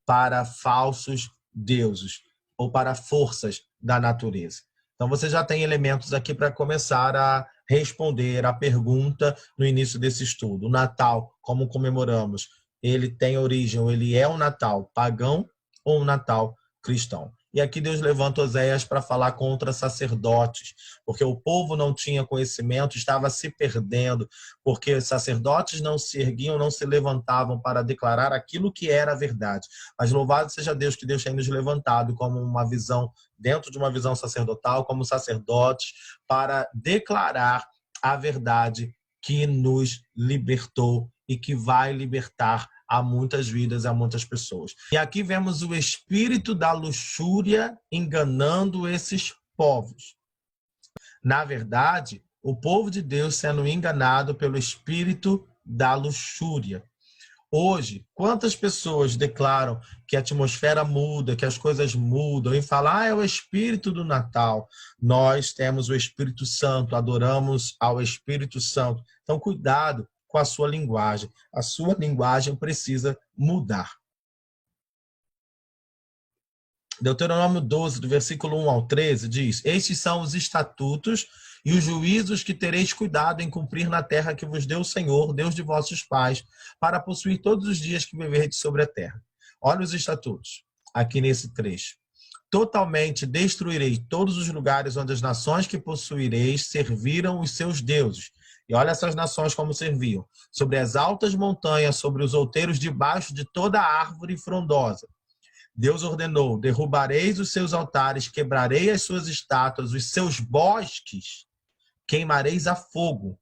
para falsos deuses ou para forças da natureza. Então, você já tem elementos aqui para começar a responder a pergunta no início desse estudo. O Natal, como comemoramos, ele tem origem, ou ele é um Natal pagão ou um Natal cristão? E aqui Deus levanta Oséias para falar contra sacerdotes, porque o povo não tinha conhecimento, estava se perdendo, porque os sacerdotes não se erguiam, não se levantavam para declarar aquilo que era a verdade. Mas louvado seja Deus, que Deus tem nos levantado como uma visão, dentro de uma visão sacerdotal, como sacerdotes, para declarar a verdade que nos libertou e que vai libertar a muitas vidas, a muitas pessoas. E aqui vemos o espírito da luxúria enganando esses povos. Na verdade, o povo de Deus sendo enganado pelo espírito da luxúria. Hoje, quantas pessoas declaram que a atmosfera muda, que as coisas mudam, e falam, é o espírito do Natal. Nós temos o Espírito Santo, adoramos ao Espírito Santo. Então, cuidado com a sua linguagem. A sua linguagem precisa mudar. Deuteronômio 12, do versículo 1 ao 13, diz: estes são os estatutos e os juízos que tereis cuidado em cumprir na terra que vos deu o Senhor, Deus de vossos pais, para possuir todos os dias que viverdes sobre a terra. Olha os estatutos, aqui nesse trecho. Totalmente destruirei todos os lugares onde as nações que possuireis serviram os seus deuses. E olha essas nações como serviam. Sobre as altas montanhas, sobre os outeiros debaixo de toda árvore frondosa. Deus ordenou: derrubareis os seus altares, quebrarei as suas estátuas, os seus bosques queimareis a fogo.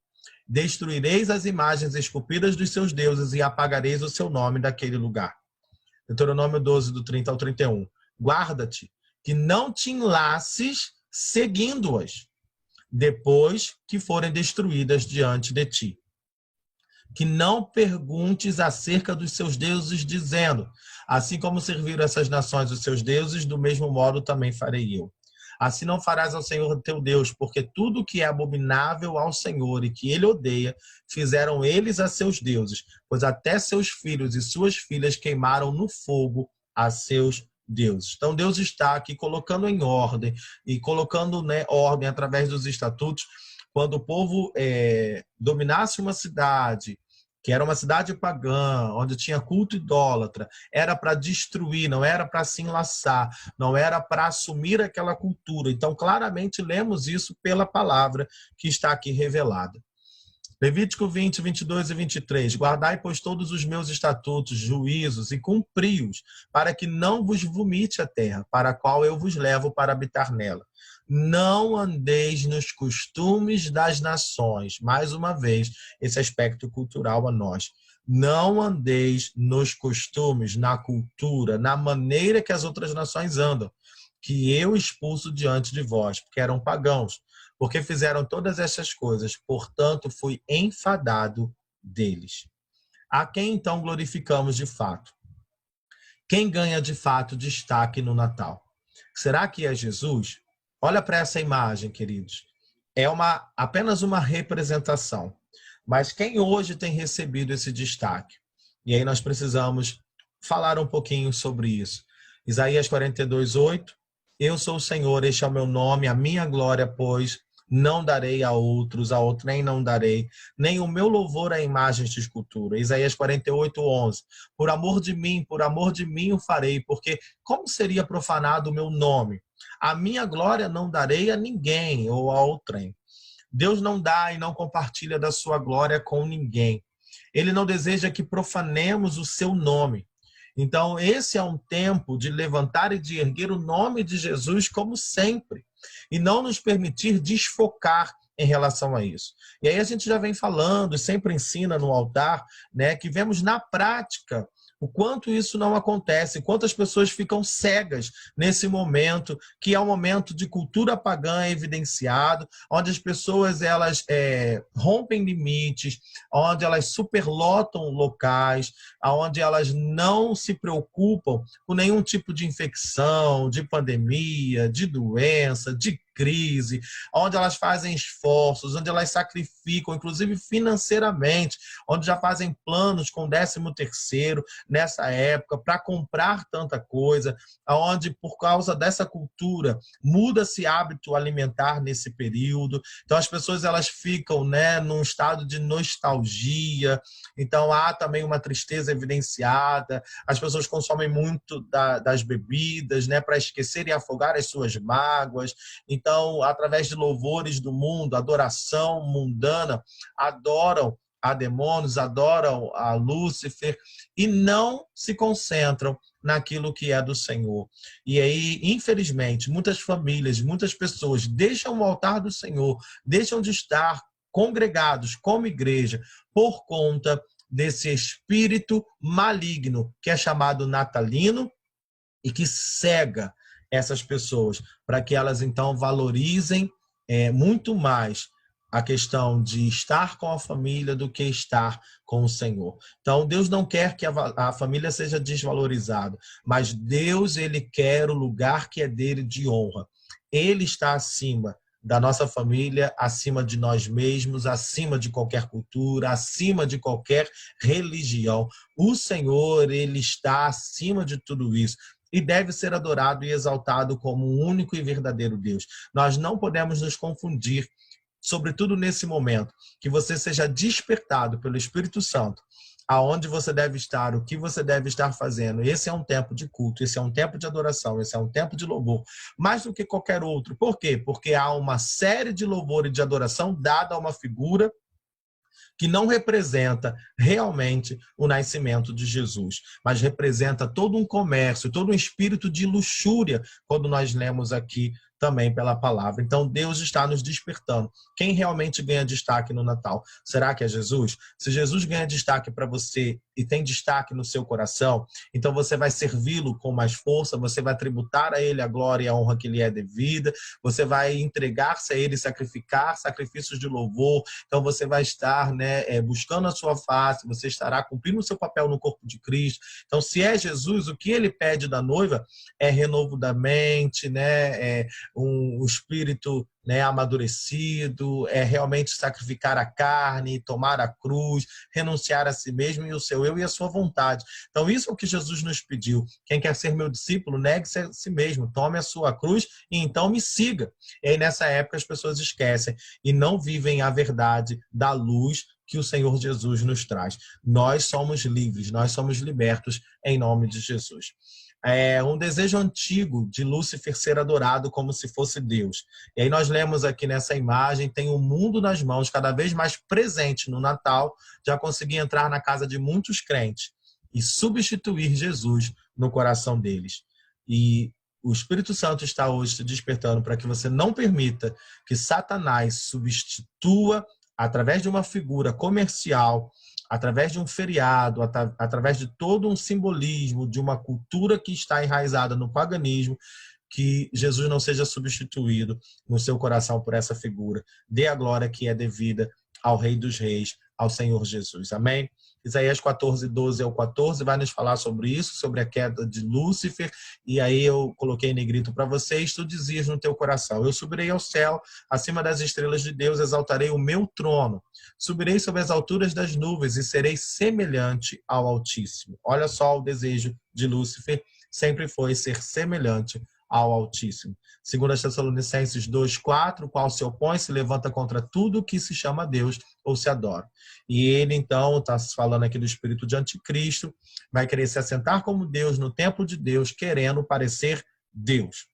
Destruireis as imagens esculpidas dos seus deuses e apagareis o seu nome daquele lugar. Deuteronômio 12, do 30 ao 31. Guarda-te, que não te enlaces seguindo-as, depois que forem destruídas diante de ti. Que não perguntes acerca dos seus deuses, dizendo: assim como serviram essas nações os seus deuses, do mesmo modo também farei eu. Assim não farás ao Senhor teu Deus, porque tudo que é abominável ao Senhor e que ele odeia, fizeram eles a seus deuses, pois até seus filhos e suas filhas queimaram no fogo a seus deuses. Então Deus está aqui colocando em ordem, e colocando, né, ordem através dos estatutos. Quando o povo dominasse uma cidade, que era uma cidade pagã, onde tinha culto idólatra, era para destruir, não era para se enlaçar, não era para assumir aquela cultura. Então, claramente, lemos isso pela palavra que está aqui revelada. Levítico 20, 22 e 23. Guardai, pois, todos os meus estatutos, juízos, e cumpri-os, para que não vos vomite a terra, para a qual eu vos levo para habitar nela. Não andeis nos costumes das nações. Mais uma vez, esse aspecto cultural a nós. Não andeis nos costumes, na cultura, na maneira que as outras nações andam, que eu expulso diante de vós, porque eram pagãos, porque fizeram todas essas coisas, portanto, fui enfadado deles. A quem então glorificamos de fato? Quem ganha de fato destaque no Natal? Será que é Jesus? Olha para essa imagem, queridos. É apenas uma representação. Mas quem hoje tem recebido esse destaque? E aí nós precisamos falar um pouquinho sobre isso. Isaías 42, 8. Eu sou o Senhor, este é o meu nome, a minha glória, pois não darei a outros, a outrem não darei, nem o meu louvor a imagens de escultura. Isaías 48, 11. Por amor de mim o farei, porque como seria profanado o meu nome? A minha glória não darei a ninguém ou a outrem. Deus não dá e não compartilha da sua glória com ninguém. Ele não deseja que profanemos o seu nome. Então, esse é um tempo de levantar e de erguer o nome de Jesus como sempre, e não nos permitir desfocar em relação a isso. E aí a gente já vem falando, sempre ensina no altar, né, que vemos na prática o quanto isso não acontece, quantas pessoas ficam cegas nesse momento, que é um momento de cultura pagã evidenciado, onde as pessoas elas rompem limites, onde elas superlotam locais, onde elas não se preocupam com nenhum tipo de infecção, de pandemia, de doença, de crise, onde elas fazem esforços, onde elas sacrificam, inclusive financeiramente, onde já fazem planos com 13º nessa época para comprar tanta coisa, onde por causa dessa cultura muda-se hábito alimentar nesse período. Então as pessoas elas ficam, né, num estado de nostalgia. Então há também uma tristeza evidenciada. As pessoas consomem muito das bebidas, né, para esquecer e afogar as suas mágoas. Então, através de louvores do mundo, adoração mundana, adoram a demônios, adoram a Lúcifer e não se concentram naquilo que é do Senhor. E aí, infelizmente, muitas famílias, muitas pessoas deixam o altar do Senhor, deixam de estar congregados como igreja por conta desse espírito maligno que é chamado natalino e que cega essas pessoas, para que elas então valorizem muito mais a questão de estar com a família do que estar com o Senhor. Então, Deus não quer que a família seja desvalorizada, mas Deus, ele quer o lugar que é dele de honra. Ele está acima da nossa família, acima de nós mesmos, acima de qualquer cultura, acima de qualquer religião. O Senhor, ele está acima de tudo isso e deve ser adorado e exaltado como o único e verdadeiro Deus. Nós não podemos nos confundir, sobretudo nesse momento, que você seja despertado pelo Espírito Santo aonde você deve estar, o que você deve estar fazendo. Esse é um tempo de culto, esse é um tempo de adoração, esse é um tempo de louvor, mais do que qualquer outro. Por quê? Porque há uma série de louvor e de adoração dada a uma figura que não representa realmente o nascimento de Jesus, mas representa todo um comércio, todo um espírito de luxúria, quando nós lemos aqui também pela palavra. Então, Deus está nos despertando. Quem realmente ganha destaque no Natal? Será que é Jesus? Se Jesus ganha destaque para você e tem destaque no seu coração, então você vai servi-lo com mais força, você vai tributar a ele a glória e a honra que lhe é devida, você vai entregar-se a ele, sacrificar sacrifícios de louvor, então você vai estar, né, buscando a sua face, você estará cumprindo o seu papel no corpo de Cristo. Então, se é Jesus, o que ele pede da noiva é renovo da mente, né, um espírito, né, amadurecido, é realmente sacrificar a carne, tomar a cruz, renunciar a si mesmo e o seu eu e a sua vontade. Então, isso é o que Jesus nos pediu. Quem quer ser meu discípulo, negue-se a si mesmo, tome a sua cruz e então me siga. E aí, nessa época, as pessoas esquecem e não vivem a verdade da luz que o Senhor Jesus nos traz. Nós somos livres, nós somos libertos em nome de Jesus. É um desejo antigo de Lúcifer ser adorado como se fosse Deus. E aí nós lemos aqui nessa imagem, tem o mundo nas mãos, cada vez mais presente no Natal, já consegui entrar na casa de muitos crentes e substituir Jesus no coração deles. E o Espírito Santo está hoje te despertando para que você não permita que Satanás substitua, através de uma figura comercial, através de um feriado, através de todo um simbolismo, de uma cultura que está enraizada no paganismo, que Jesus não seja substituído no seu coração por essa figura. Dê a glória que é devida ao Rei dos Reis, ao Senhor Jesus. Amém? Isaías 14, 12 ao 14 vai nos falar sobre isso, sobre a queda de Lúcifer, e aí eu coloquei em negrito para vocês, tu dizias no teu coração, eu subirei ao céu, acima das estrelas de Deus exaltarei o meu trono, subirei sobre as alturas das nuvens e serei semelhante ao Altíssimo. Olha só o desejo de Lúcifer, sempre foi ser semelhante ao Altíssimo. Segundo Tessalonicenses 2:4, o qual se opõe, se levanta contra tudo que se chama Deus ou se adora. E ele, então, está falando aqui do espírito de anticristo, vai querer se assentar como Deus no templo de Deus, querendo parecer Deus.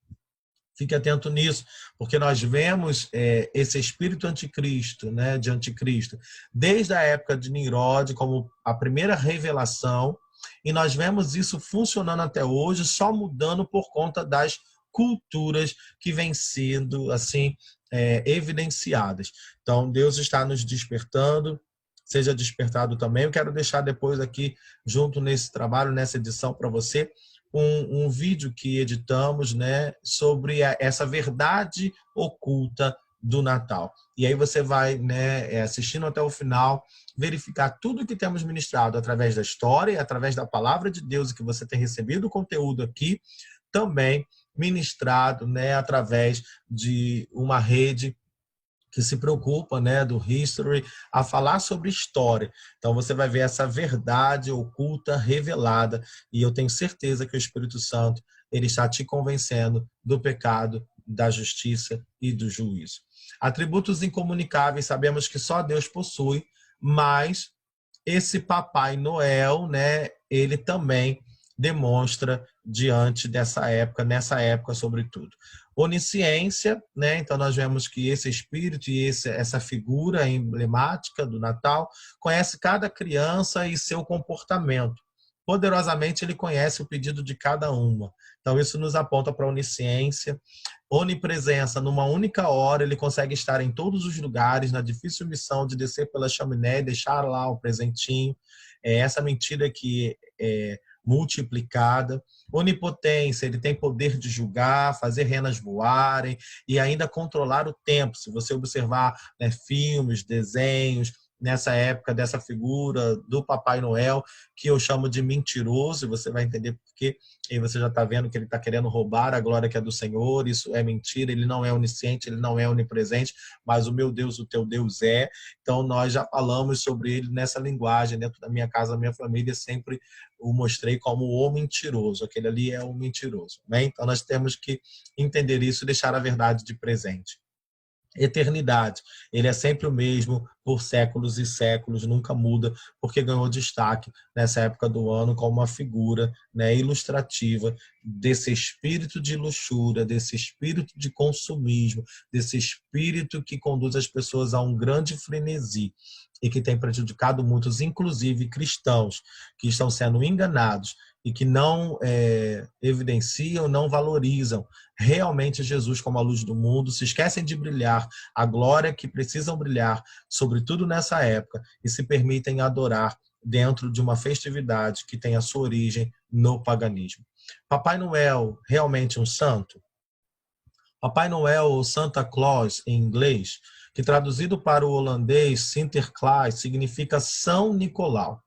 Fique atento nisso, porque nós vemos esse espírito anticristo, né, de anticristo, desde a época de Nimrod, como a primeira revelação, e nós vemos isso funcionando até hoje, só mudando por conta das culturas que vêm sendo assim evidenciadas. Então, Deus está nos despertando, seja despertado também. Eu quero deixar depois aqui, junto nesse trabalho, nessa edição para você, um vídeo que editamos, né, sobre essa verdade oculta do Natal. E aí você vai, né, assistindo até o final, verificar tudo que temos ministrado através da história, através da palavra de Deus, e que você tem recebido o conteúdo aqui, também ministrado, né, através de uma rede que se preocupa, né, do History, a falar sobre história. Então você vai ver essa verdade oculta, revelada, e eu tenho certeza que o Espírito Santo ele está te convencendo do pecado, da justiça e do juízo. Atributos incomunicáveis, sabemos que só Deus possui, mas esse Papai Noel, né, ele também demonstra diante dessa época, nessa época sobretudo. Onisciência, né? Então nós vemos que esse espírito e essa figura emblemática do Natal conhece cada criança e seu comportamento. Poderosamente ele conhece o pedido de cada uma. Então isso nos aponta para a onisciência. Onipresença, numa única hora ele consegue estar em todos os lugares, na difícil missão de descer pela chaminé e deixar lá o presentinho. É essa mentira que é multiplicada. Onipotência, ele tem poder de julgar, fazer renas voarem e ainda controlar o tempo. Se você observar, né, filmes, desenhos, nessa época dessa figura do Papai Noel, que eu chamo de mentiroso, e você vai entender por quê. E você já está vendo que ele está querendo roubar a glória que é do Senhor, isso é mentira, ele não é onisciente, ele não é onipresente, mas o meu Deus, o teu Deus é. Então nós já falamos sobre ele nessa linguagem, dentro da minha casa, da minha família, sempre o mostrei como o mentiroso, aquele ali é o mentiroso, né? Então nós temos que entender isso e deixar a verdade de presente. Eternidade, ele é sempre o mesmo, por séculos e séculos, nunca muda, porque ganhou destaque nessa época do ano como uma figura, né, ilustrativa desse espírito de luxúria, desse espírito de consumismo, desse espírito que conduz as pessoas a um grande frenesi e que tem prejudicado muitos, inclusive cristãos, que estão sendo enganados e que não evidenciam, não valorizam realmente Jesus como a luz do mundo, se esquecem de brilhar a glória que precisam brilhar, sobretudo nessa época, e se permitem adorar dentro de uma festividade que tem a sua origem no paganismo. Papai Noel, realmente um santo? Papai Noel, ou Santa Claus em inglês, que traduzido para o holandês Sinterklaas significa São Nicolau.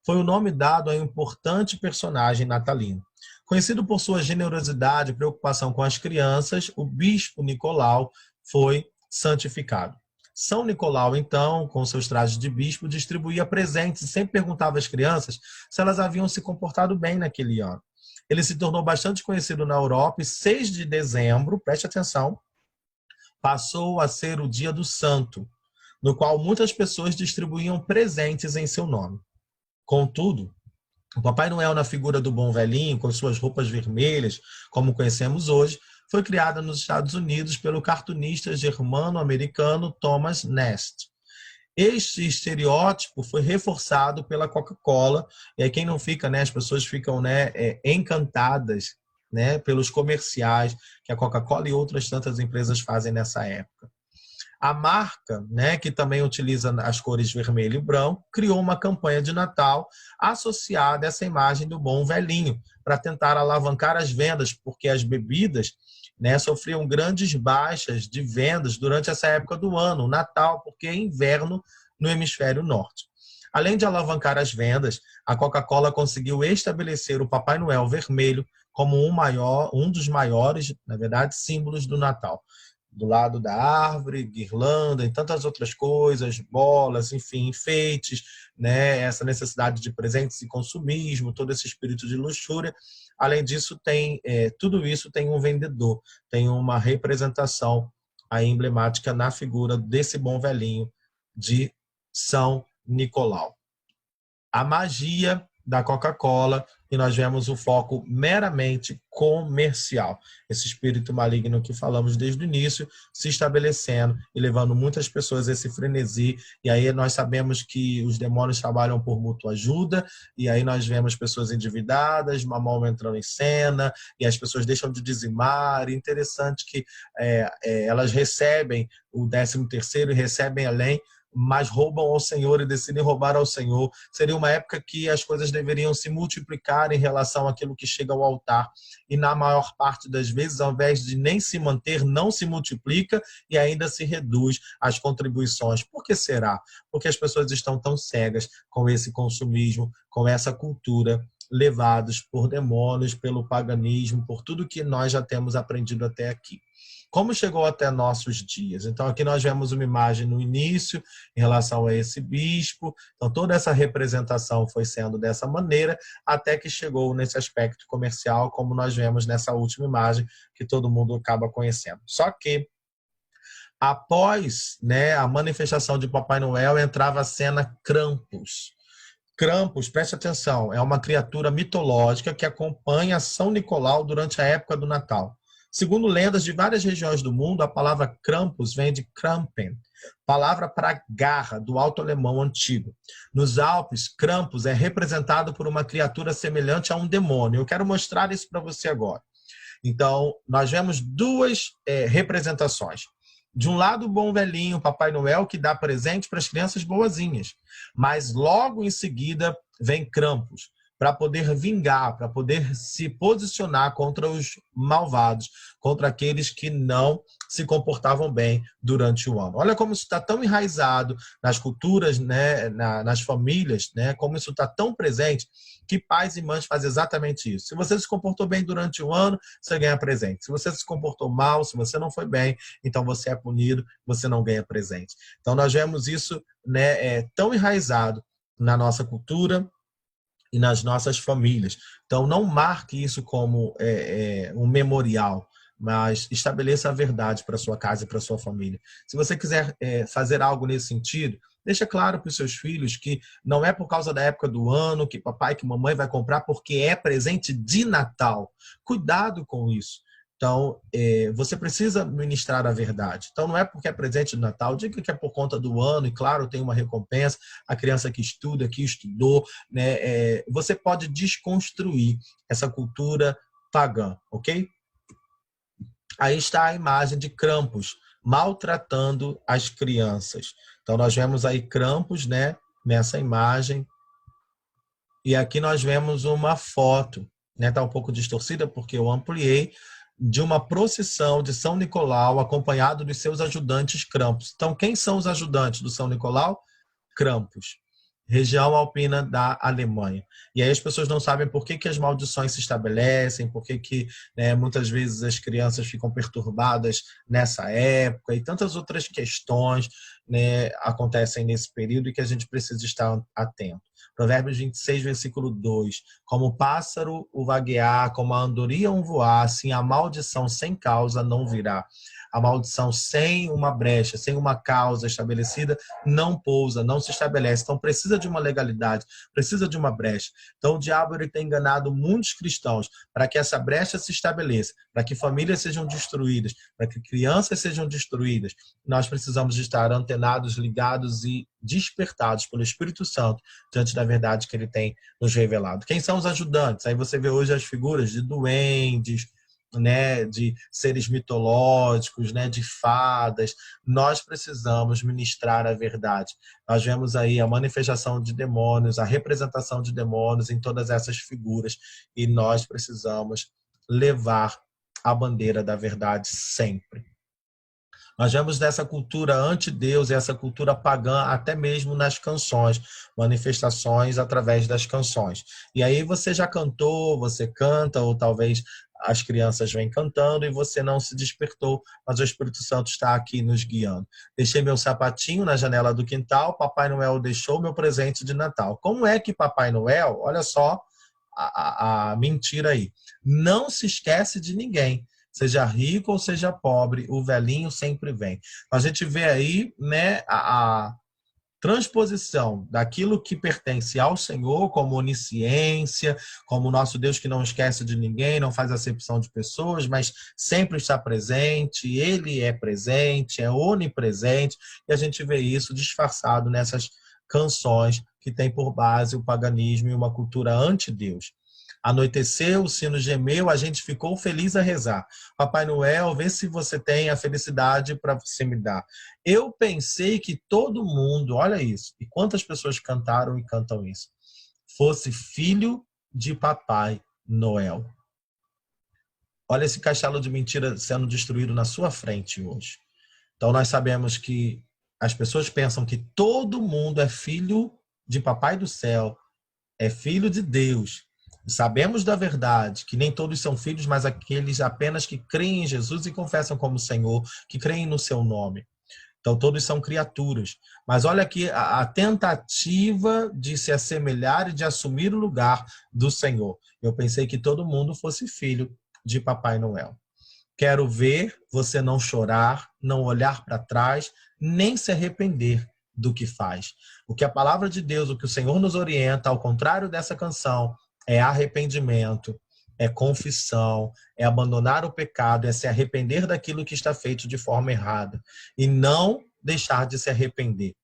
Foi o nome dado a um importante personagem natalino. Conhecido por sua generosidade e preocupação com as crianças, o bispo Nicolau foi santificado. São Nicolau, então, com seus trajes de bispo, distribuía presentes e sempre perguntava às crianças se elas haviam se comportado bem naquele ano. Ele se tornou bastante conhecido na Europa e 6 de dezembro, preste atenção, passou a ser o Dia do Santo, no qual muitas pessoas distribuíam presentes em seu nome. Contudo, o Papai Noel, na figura do bom velhinho, com suas roupas vermelhas, como conhecemos hoje, foi criado nos Estados Unidos pelo cartunista germano-americano Thomas Nast. Este estereótipo foi reforçado pela Coca-Cola, e aí quem não fica, né, as pessoas ficam, né, encantadas, né, pelos comerciais que a Coca-Cola e outras tantas empresas fazem nessa época. A marca, né, que também utiliza as cores vermelho e branco, criou uma campanha de Natal associada a essa imagem do bom velhinho, para tentar alavancar as vendas, porque as bebidas, né, sofriam grandes baixas de vendas durante essa época do ano, o Natal, porque é inverno no hemisfério norte. Além de alavancar as vendas, a Coca-Cola conseguiu estabelecer o Papai Noel vermelho como um dos maiores, na verdade, símbolos do Natal. Do lado da árvore, guirlanda e tantas outras coisas, bolas, enfim, enfeites, né? Essa necessidade de presentes e consumismo, todo esse espírito de luxúria. Além disso, tudo isso tem um vendedor, tem uma representação aí emblemática na figura desse bom velhinho de São Nicolau. A magia da Coca-Cola, e nós vemos o foco meramente comercial. Esse espírito maligno que falamos desde o início, se estabelecendo e levando muitas pessoas a esse frenesi, e aí nós sabemos que os demônios trabalham por mútua ajuda, e aí nós vemos pessoas endividadas, mamão entrando em cena, e as pessoas deixam de dizimar. Interessante que elas recebem o 13º e recebem além, mas roubam ao Senhor e decidem roubar ao Senhor. Seria uma época que as coisas deveriam se multiplicar em relação àquilo que chega ao altar. E na maior parte das vezes, ao invés de nem se manter, não se multiplica e ainda se reduz as contribuições. Por que será? Porque as pessoas estão tão cegas com esse consumismo, com essa cultura, levados por demônios, pelo paganismo, por tudo que nós já temos aprendido até aqui. Como chegou até nossos dias? Então, aqui nós vemos uma imagem no início em relação a esse bispo. Então, toda essa representação foi sendo dessa maneira, até que chegou nesse aspecto comercial, como nós vemos nessa última imagem, que todo mundo acaba conhecendo. Só que, após, né, a manifestação de Papai Noel, entrava a cena Krampus. Krampus, preste atenção, é uma criatura mitológica que acompanha São Nicolau durante a época do Natal. Segundo lendas de várias regiões do mundo, a palavra Krampus vem de Krampen, palavra para garra, do alto alemão antigo. Nos Alpes, Krampus é representado por uma criatura semelhante a um demônio. Eu quero mostrar isso para você agora. Então, nós vemos duas representações. De um lado, o bom velhinho, Papai Noel, que dá presente para as crianças boazinhas. Mas logo em seguida vem Krampus, para poder vingar, para poder se posicionar contra os malvados, contra aqueles que não se comportavam bem durante o ano. Olha como isso está tão enraizado nas culturas, né, nas famílias, né, como isso está tão presente, que pais e mães fazem exatamente isso. Se você se comportou bem durante o ano, você ganha presente. Se você se comportou mal, se você não foi bem, então você é punido, você não ganha presente. Então nós vemos isso, né, tão enraizado na nossa cultura e nas nossas famílias. Então não marque isso como um memorial. mas estabeleça a verdade para sua casa e para sua família. Se você quiser fazer algo nesse sentido, deixa claro para os seus filhos que não é por causa da época do ano que papai, que mamãe vai comprar, porque é presente de Natal. Cuidado com isso. Então, você precisa ministrar a verdade. Então, não é porque é presente de Natal, diga que é por conta do ano, e claro, tem uma recompensa, a criança que estuda, que estudou, né? Você pode desconstruir essa cultura pagã, ok? Aí está a imagem de Krampus maltratando as crianças. Então, nós vemos aí Krampus, né, nessa imagem. E aqui nós vemos uma foto, né, tá um pouco distorcida porque eu ampliei, de uma procissão de São Nicolau acompanhado dos seus ajudantes Krampus. Então, quem são os ajudantes do São Nicolau? Krampus, região alpina da Alemanha. E aí as pessoas não sabem por que as maldições se estabelecem, por que né, muitas vezes as crianças ficam perturbadas nessa época e tantas outras questões, né, acontecem nesse período e que a gente precisa estar atento. Provérbios 26, versículo 2. Como o pássaro o vaguear, como a andorinha um voar, assim a maldição sem causa não virá. A maldição sem uma brecha, sem uma causa estabelecida, não pousa, não se estabelece. Então precisa de uma legalidade, precisa de uma brecha. Então o diabo ele tem enganado muitos cristãos para que essa brecha se estabeleça, para que famílias sejam destruídas, para que crianças sejam destruídas. Nós precisamos estar antenados, ligados e despertados pelo Espírito Santo diante da verdade que ele tem nos revelado. Quem são os ajudantes? Aí você vê hoje as figuras de duendes, né, de seres mitológicos, né, de fadas. Nós precisamos ministrar a verdade. Nós vemos aí a manifestação de demônios, a representação de demônios em todas essas figuras e nós precisamos levar a bandeira da verdade sempre. Nós vemos dessa cultura anti-Deus e essa cultura pagã até mesmo nas canções, manifestações através das canções. E aí você já cantou, você canta, ou talvez as crianças vêm cantando e você não se despertou, mas o Espírito Santo está aqui nos guiando. Deixei meu sapatinho na janela do quintal, Papai Noel deixou meu presente de Natal. Como é que Papai Noel, olha só a mentira aí, não se esquece de ninguém. Seja rico ou seja pobre, o velhinho sempre vem. A gente vê aí, né, a transposição daquilo que pertence ao Senhor, como onisciência, como nosso Deus que não esquece de ninguém, não faz acepção de pessoas, mas sempre está presente, Ele é presente, é onipresente, e a gente vê isso disfarçado nessas canções que tem por base o paganismo e uma cultura anti-Deus. Anoiteceu, o sino gemeu, a gente ficou feliz a rezar. Papai Noel, vê se você tem a felicidade para você me dar. Eu pensei que todo mundo, olha isso, e quantas pessoas cantaram e cantam isso, fosse filho de Papai Noel. Olha esse castelo de mentira sendo destruído na sua frente hoje. Então nós sabemos que as pessoas pensam que todo mundo é filho de Papai do Céu, é filho de Deus. Sabemos da verdade, que nem todos são filhos, mas aqueles apenas que creem em Jesus e confessam como Senhor, que creem no seu nome. Então todos são criaturas. Mas olha aqui a tentativa de se assemelhar e de assumir o lugar do Senhor. Eu pensei que todo mundo fosse filho de Papai Noel. Quero ver você não chorar, não olhar para trás, nem se arrepender do que faz. O que a palavra de Deus, o que o Senhor nos orienta, ao contrário dessa canção, é arrependimento, é confissão, é abandonar o pecado, é se arrepender daquilo que está feito de forma errada e não deixar de se arrepender.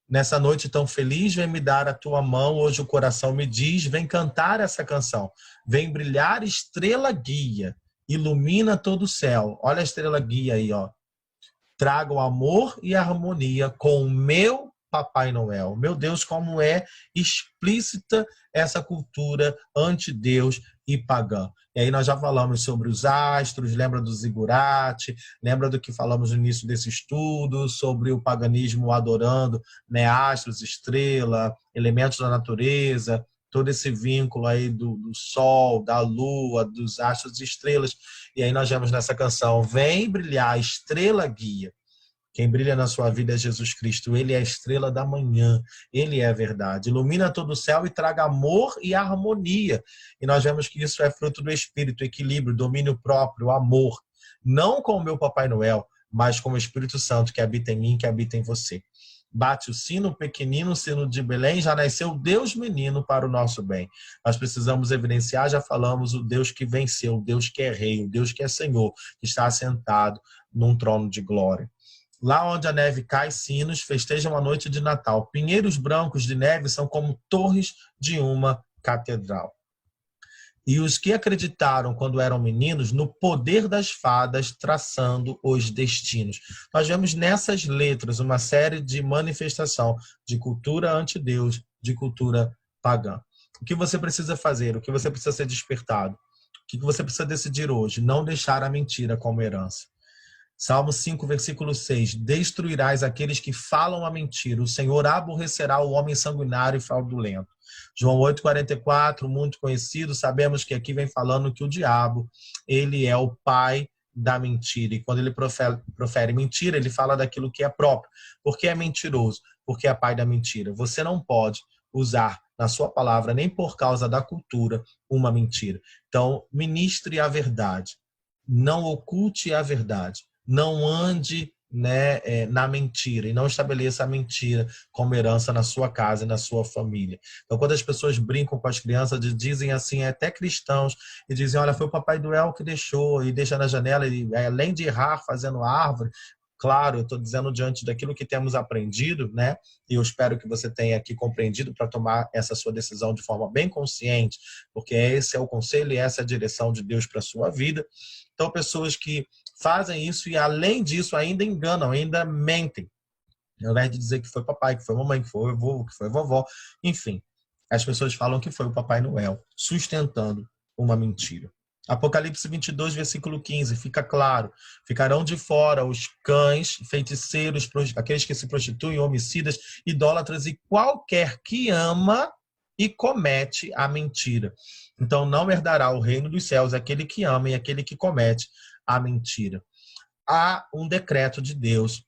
Nessa noite tão feliz, vem me dar a tua mão, hoje o coração me diz, vem cantar essa canção, vem brilhar estrela guia, ilumina todo o céu. Olha a estrela guia aí, ó. Traga o amor e a harmonia com o meu Papai Noel. Meu Deus, como é explícita essa cultura anti-Deus e pagã. E aí nós já falamos sobre os astros, lembra do zigurate, lembra do que falamos no início desse estudo, sobre o paganismo adorando, né, astros, estrela, elementos da natureza, todo esse vínculo aí do sol, da lua, dos astros e estrelas. E aí nós vemos nessa canção, vem brilhar, estrela guia. Quem brilha na sua vida é Jesus Cristo. Ele é a estrela da manhã. Ele é a verdade. Ilumina todo o céu e traga amor e harmonia. E nós vemos que isso é fruto do Espírito, equilíbrio, domínio próprio, amor. Não com o meu Papai Noel, mas com o Espírito Santo que habita em mim, que habita em você. Bate o sino, pequenino, o sino de Belém, já nasceu Deus menino para o nosso bem. Nós precisamos evidenciar, já falamos, o Deus que venceu, o Deus que é rei, o Deus que é Senhor, que está assentado num trono de glória. Lá onde a neve cai, sinos festejam a noite de Natal. Pinheiros brancos de neve são como torres de uma catedral. E os que acreditaram quando eram meninos no poder das fadas traçando os destinos. Nós vemos nessas letras uma série de manifestação de cultura ante-Deus, de cultura pagã. O que você precisa fazer? O que você precisa ser despertado? O que você precisa decidir hoje? Não deixar a mentira como herança. Salmo 5, versículo 6. Destruirás aqueles que falam a mentira. O Senhor aborrecerá o homem sanguinário e fraudulento. João 8,44, muito conhecido. Sabemos que aqui vem falando que o diabo, ele é o pai da mentira. E quando ele profere mentira, ele fala daquilo que é próprio. Por que é mentiroso? Porque é pai da mentira. Você não pode usar na sua palavra, nem por causa da cultura, uma mentira. Então, ministre a verdade. Não oculte a verdade. Não ande, né, na mentira e não estabeleça a mentira como herança na sua casa e na sua família. Então, quando as pessoas brincam com as crianças, dizem assim, até cristãos, e dizem, olha, foi o Papai Noel que deixou, e deixa na janela, e além de errar fazendo árvore, claro, eu estou dizendo diante daquilo que temos aprendido, né? E eu espero que você tenha aqui compreendido para tomar essa sua decisão de forma bem consciente, porque esse é o conselho e essa é a direção de Deus para a sua vida. Então, pessoas que fazem isso e, além disso, ainda enganam, ainda mentem. Ao invés de dizer que foi papai, que foi mamãe, que foi vovô, que foi vovó, enfim. As pessoas falam que foi o Papai Noel, sustentando uma mentira. Apocalipse 22, versículo 15, fica claro. Ficarão de fora os cães, feiticeiros, aqueles que se prostituem, homicidas, idólatras e qualquer que ama e comete a mentira. Então não herdará o reino dos céus aquele que ama e aquele que comete a mentira. Há um decreto de Deus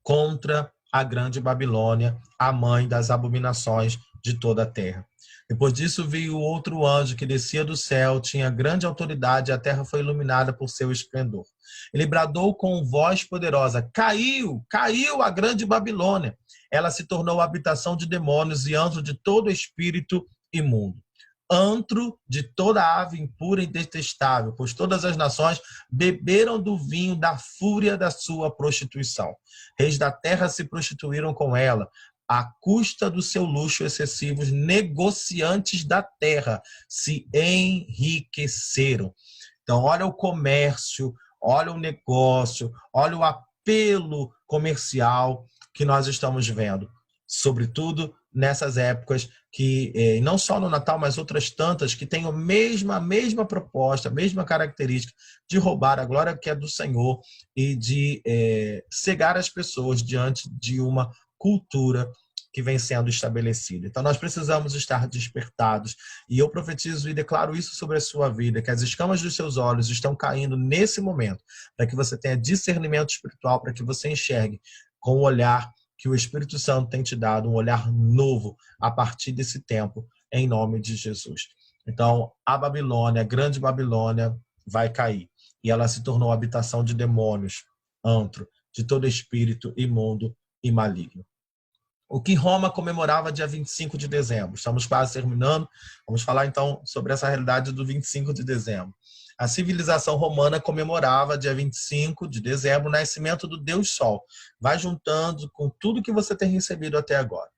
contra a grande Babilônia, a mãe das abominações de toda a terra. Depois disso veio outro anjo que descia do céu, tinha grande autoridade e a terra foi iluminada por seu esplendor. Ele bradou com voz poderosa, caiu a grande Babilônia. Ela se tornou habitação de demônios e antro de todo espírito imundo. Antro de toda ave impura e detestável, pois todas as nações beberam do vinho da fúria da sua prostituição. Reis da terra se prostituíram com ela, à custa do seu luxo excessivo, os negociantes da terra se enriqueceram. Então, olha o comércio, olha o negócio, olha o apelo comercial que nós estamos vendo, sobretudo nessas épocas que, não só no Natal, mas outras tantas, que têm a mesma proposta, a mesma característica de roubar a glória que é do Senhor e de cegar as pessoas diante de uma cultura que vem sendo estabelecida. Então, nós precisamos estar despertados. E eu profetizo e declaro isso sobre a sua vida, que as escamas dos seus olhos estão caindo nesse momento, para que você tenha discernimento espiritual, para que você enxergue com o olhar que o Espírito Santo tem te dado, um olhar novo a partir desse tempo, em nome de Jesus. Então, a Babilônia, a grande Babilônia, vai cair. E ela se tornou habitação de demônios, antro, de todo espírito imundo e maligno. O que Roma comemorava dia 25 de dezembro. Estamos quase terminando. Vamos falar, então, sobre essa realidade do 25 de dezembro. A civilização romana comemorava, dia 25 de dezembro, o nascimento do Deus Sol. Vai juntando com tudo que você tem recebido até agora.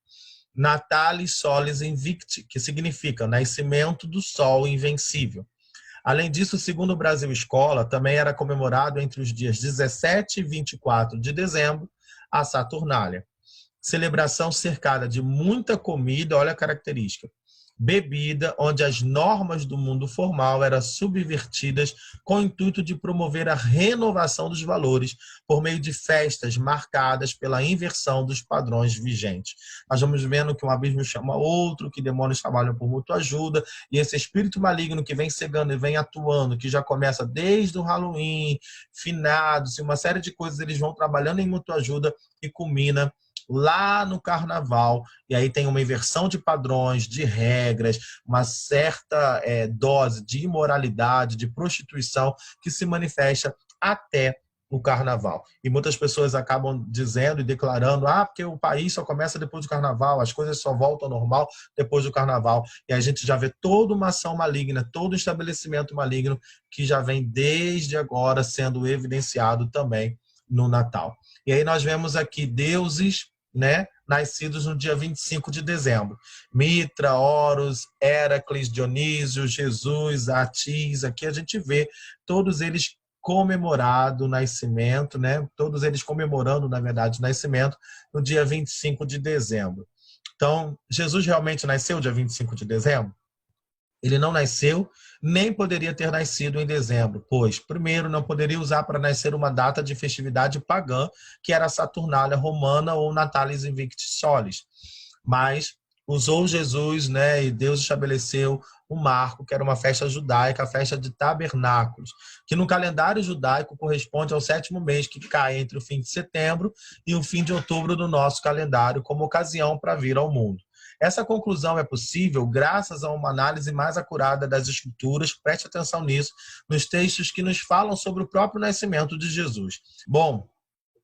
Natalis Solis Invicti, que significa nascimento do Sol invencível. Além disso, segundo o Brasil Escola, também era comemorado entre os dias 17 e 24 de dezembro a Saturnália. Celebração cercada de muita comida, olha a característica. bebida, onde as normas do mundo formal eram subvertidas com o intuito de promover a renovação dos valores por meio de festas marcadas pela inversão dos padrões vigentes. Nós vamos vendo que um abismo chama outro, que demônios trabalham por mútua ajuda, e esse espírito maligno que vem cegando e vem atuando, que já começa desde o Halloween, finados, e uma série de coisas, eles vão trabalhando em mútua ajuda e culmina lá no carnaval, e aí tem uma inversão de padrões, de regras, uma certa dose de imoralidade, de prostituição, que se manifesta até o carnaval. E muitas pessoas acabam dizendo e declarando, porque o país só começa depois do carnaval, as coisas só voltam ao normal depois do carnaval. E a gente já vê toda uma ação maligna, todo um estabelecimento maligno que já vem desde agora sendo evidenciado também no Natal. E aí nós vemos aqui deuses, né, nascidos no dia 25 de dezembro. Mitra, Horus, Héracles, Dionísio, Jesus, Atis, aqui a gente vê todos eles comemorado o nascimento, né? Todos eles comemorando, na verdade, o nascimento no dia 25 de dezembro. Então, Jesus realmente nasceu dia 25 de dezembro? Ele não nasceu, nem poderia ter nascido em dezembro, pois, primeiro, não poderia usar para nascer uma data de festividade pagã, que era a Saturnália romana ou Natalis Invictus Solis. Mas usou Jesus, né, e Deus estabeleceu um marco, que era uma festa judaica, a festa de tabernáculos, que no calendário judaico corresponde ao 7º mês, que cai entre o fim de setembro e o fim de outubro do nosso calendário, como ocasião para vir ao mundo. Essa conclusão é possível graças a uma análise mais acurada das Escrituras, preste atenção nisso, nos textos que nos falam sobre o próprio nascimento de Jesus. Bom,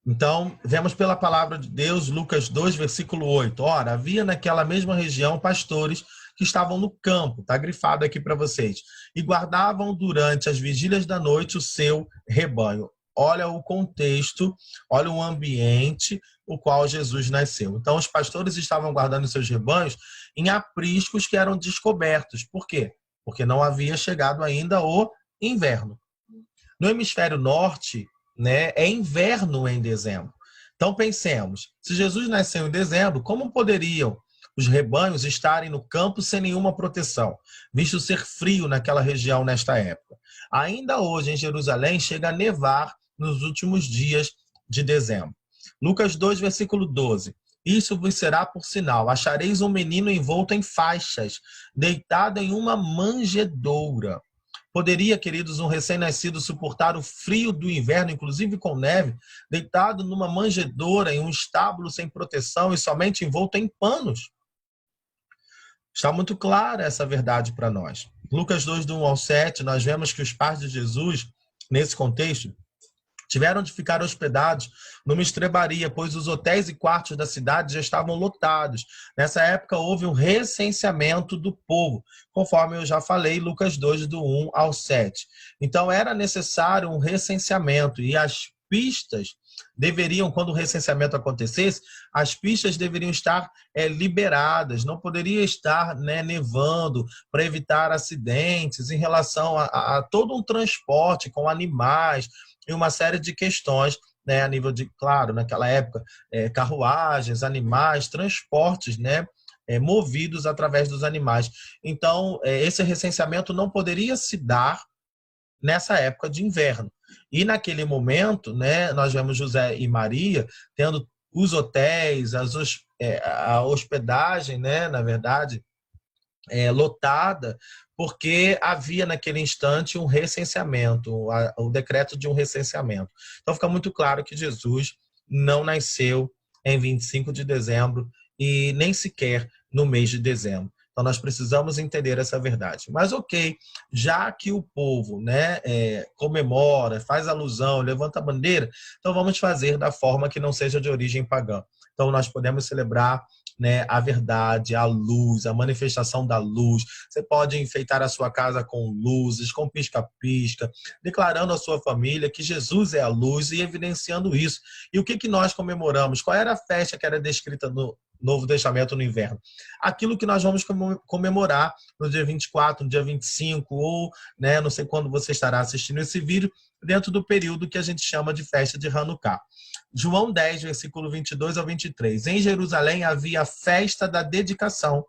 então, vemos pela palavra de Deus, Lucas 2, versículo 8. Ora, havia naquela mesma região pastores que estavam no campo, está grifado aqui para vocês, e guardavam durante as vigílias da noite o seu rebanho. Olha o contexto, olha o ambiente o qual Jesus nasceu. Então, os pastores estavam guardando seus rebanhos em apriscos que eram descobertos. Por quê? Porque não havia chegado ainda o inverno. No hemisfério norte, né, é inverno em dezembro. Então, pensemos, se Jesus nasceu em dezembro, como poderiam os rebanhos estarem no campo sem nenhuma proteção, visto ser frio naquela região nesta época? Ainda hoje, em Jerusalém, chega a nevar nos últimos dias de dezembro. Lucas 2, versículo 12. Isso vos será por sinal. Achareis um menino envolto em faixas, deitado em uma manjedoura. Poderia, queridos, um recém-nascido suportar o frio do inverno, inclusive com neve, deitado numa manjedoura, em um estábulo sem proteção e somente envolto em panos? Está muito clara essa verdade para nós. Lucas 2, do 1 ao 7, nós vemos que os pais de Jesus, nesse contexto, tiveram de ficar hospedados numa estrebaria, pois os hotéis e quartos da cidade já estavam lotados. Nessa época houve um recenseamento do povo, conforme eu já falei, Lucas 2, do 1 ao 7. Então era necessário um recenseamento e as pistas deveriam, quando o recenseamento acontecesse, as pistas deveriam estar liberadas, não poderia estar, né, nevando para evitar acidentes em relação a todo um transporte com animais e uma série de questões, né, a nível de, claro, naquela época, carruagens, animais, transportes, né, movidos através dos animais. Então, esse recenseamento não poderia se dar nessa época de inverno. E naquele momento, né, nós vemos José e Maria tendo os hotéis, a hospedagem, né, na verdade, lotada, porque havia naquele instante um recenseamento, o decreto de um recenseamento. Então fica muito claro que Jesus não nasceu em 25 de dezembro e nem sequer no mês de dezembro. Então nós precisamos entender essa verdade. Mas ok, já que o povo, né, comemora, faz alusão, levanta a bandeira, então vamos fazer da forma que não seja de origem pagã. Então nós podemos celebrar, né, a verdade, a luz, a manifestação da luz. Você pode enfeitar a sua casa com luzes, com pisca-pisca, declarando à sua família que Jesus é a luz e evidenciando isso. E o que nós comemoramos? Qual era a festa que era descrita no Novo Testamento no inverno? Aquilo que nós vamos comemorar no dia 24, no dia 25, ou, né, não sei quando você estará assistindo esse vídeo, dentro do período que a gente chama de festa de Hanukkah. João 10, versículo 22 ao 23. Em Jerusalém havia a festa da dedicação,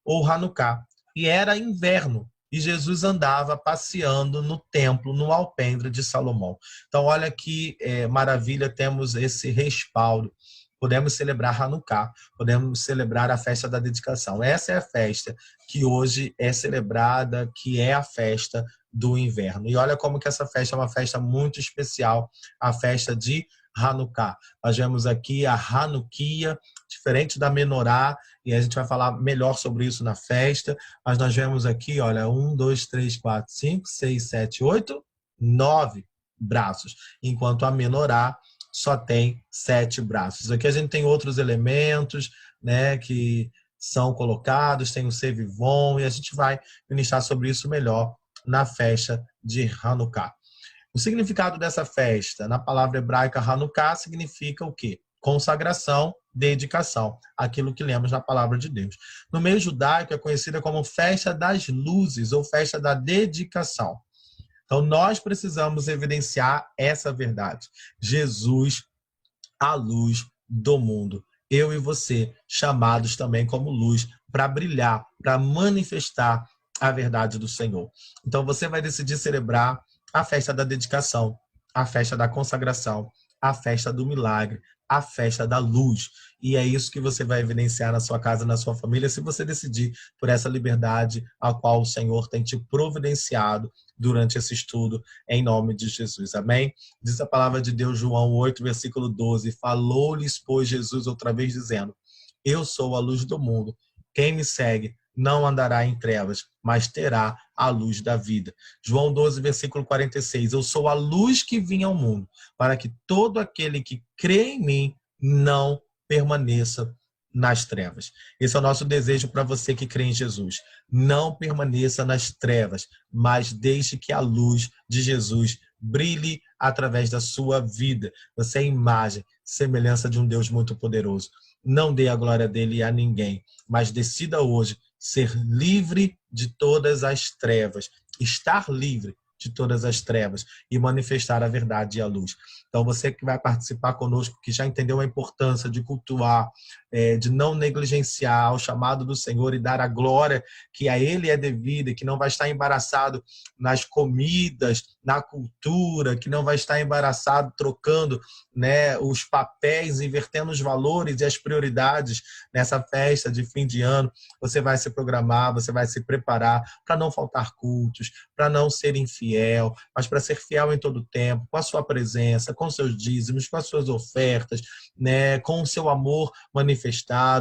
ou Hanukkah. E era inverno. E Jesus andava passeando no templo, no alpendre de Salomão. Então, olha que maravilha, temos esse respaldo. Podemos celebrar Hanukkah, podemos celebrar a festa da dedicação. Essa é a festa que hoje é celebrada, que é a festa do inverno. E olha como que essa festa é uma festa muito especial, a festa de Hanukkah. Nós vemos aqui a Hanukkah, diferente da Menorá, e a gente vai falar melhor sobre isso na festa, mas nós vemos aqui, olha, 1, 2, 3, 4, 5, 6, 7, 8, 9 braços, enquanto a Menorá só tem 7 braços. Aqui a gente tem outros elementos, né, que são colocados, tem o Sevivon, e a gente vai ministrar sobre isso melhor na festa de Hanukkah. O significado dessa festa, na palavra hebraica Hanukkah, significa o quê? Consagração, dedicação, aquilo que lemos na palavra de Deus. No meio judaico é conhecida como festa das luzes ou festa da dedicação. Então nós precisamos evidenciar essa verdade. Jesus, a luz do mundo. Eu e você, chamados também como luz, para brilhar, para manifestar a verdade do Senhor. Então você vai decidir celebrar a festa da dedicação, a festa da consagração, a festa do milagre, a festa da luz. E é isso que você vai evidenciar na sua casa, na sua família, se você decidir por essa liberdade a qual o Senhor tem te providenciado durante esse estudo, em nome de Jesus. Amém? Diz a palavra de Deus, João 8, versículo 12. Falou-lhes, pois, Jesus outra vez, dizendo: eu sou a luz do mundo. Quem me segue não andará em trevas, mas terá a luz da vida. João 12, versículo 46. Eu sou a luz que vim ao mundo, para que todo aquele que crê em mim não permaneça nas trevas. Esse é o nosso desejo para você que crê em Jesus. Não permaneça nas trevas, mas deixe que a luz de Jesus brilhe através da sua vida. Você é imagem, semelhança de um Deus muito poderoso. Não dê a glória dele a ninguém, mas decida hoje ser livre de todas as trevas, estar livre de todas as trevas e manifestar a verdade e a luz. Então você que vai participar conosco, que já entendeu a importância de cultuar, de não negligenciar o chamado do Senhor e dar a glória que a Ele é devida, que não vai estar embaraçado nas comidas, na cultura, que não vai estar embaraçado trocando, né, os papéis, invertendo os valores e as prioridades nessa festa de fim de ano. Você vai se programar, você vai se preparar para não faltar cultos, para não ser infiel, mas para ser fiel em todo o tempo, com a sua presença, com seus dízimos, com as suas ofertas, né, com o seu amor manifestado.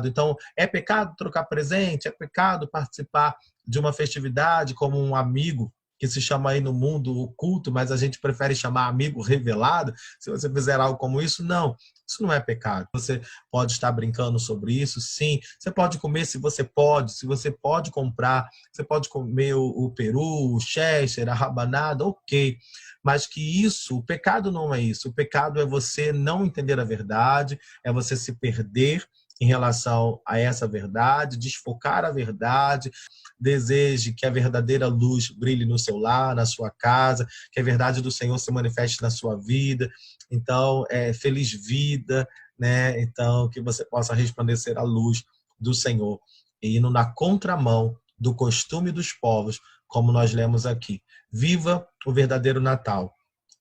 Então, é pecado trocar presente? É pecado participar de uma festividade como um amigo que se chama aí no mundo oculto, mas a gente prefere chamar amigo revelado? Se você fizer algo como isso, não. Isso não é pecado. Você pode estar brincando sobre isso, sim. Você pode comer se você pode comprar, você pode comer o peru, o chester, a rabanada, ok. Mas que isso, o pecado não é isso. O pecado é você não entender a verdade, é você se perder em relação a essa verdade, desfocar a verdade. Deseje que a verdadeira luz brilhe no seu lar, na sua casa, que a verdade do Senhor se manifeste na sua vida. Então, feliz vida, né? Então, que você possa resplandecer a luz do Senhor, e indo na contramão do costume dos povos, como nós lemos aqui. Viva o verdadeiro Natal.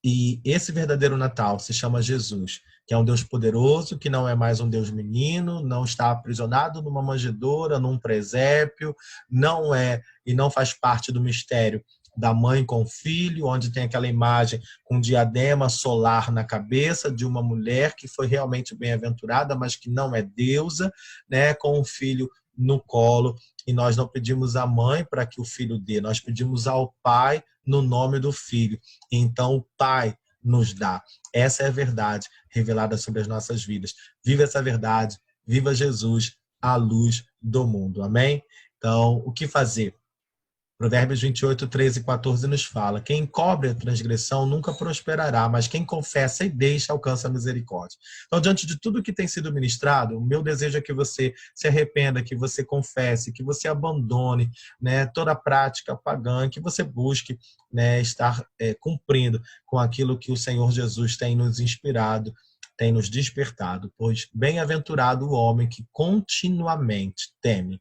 E esse verdadeiro Natal se chama Jesus, que é um Deus poderoso, que não é mais um Deus menino, não está aprisionado numa manjedoura, num presépio, não é e não faz parte do mistério da mãe com o filho, onde tem aquela imagem com diadema solar na cabeça de uma mulher que foi realmente bem-aventurada, mas que não é deusa, né, com o filho no colo. E nós não pedimos à mãe para que o filho dê, nós pedimos ao pai no nome do filho. Então o pai nos dá. Essa é a verdade revelada sobre as nossas vidas. Viva essa verdade, viva Jesus, a luz do mundo. Amém? Então, o que fazer? Provérbios 28, 13 e 14 nos fala: quem encobre a transgressão nunca prosperará, mas quem confessa e deixa alcança a misericórdia. Então, diante de tudo que tem sido ministrado, o meu desejo é que você se arrependa, que você confesse, que você abandone, né, toda a prática pagã, que você busque, né, estar cumprindo com aquilo que o Senhor Jesus tem nos inspirado, tem nos despertado, pois bem-aventurado o homem que continuamente teme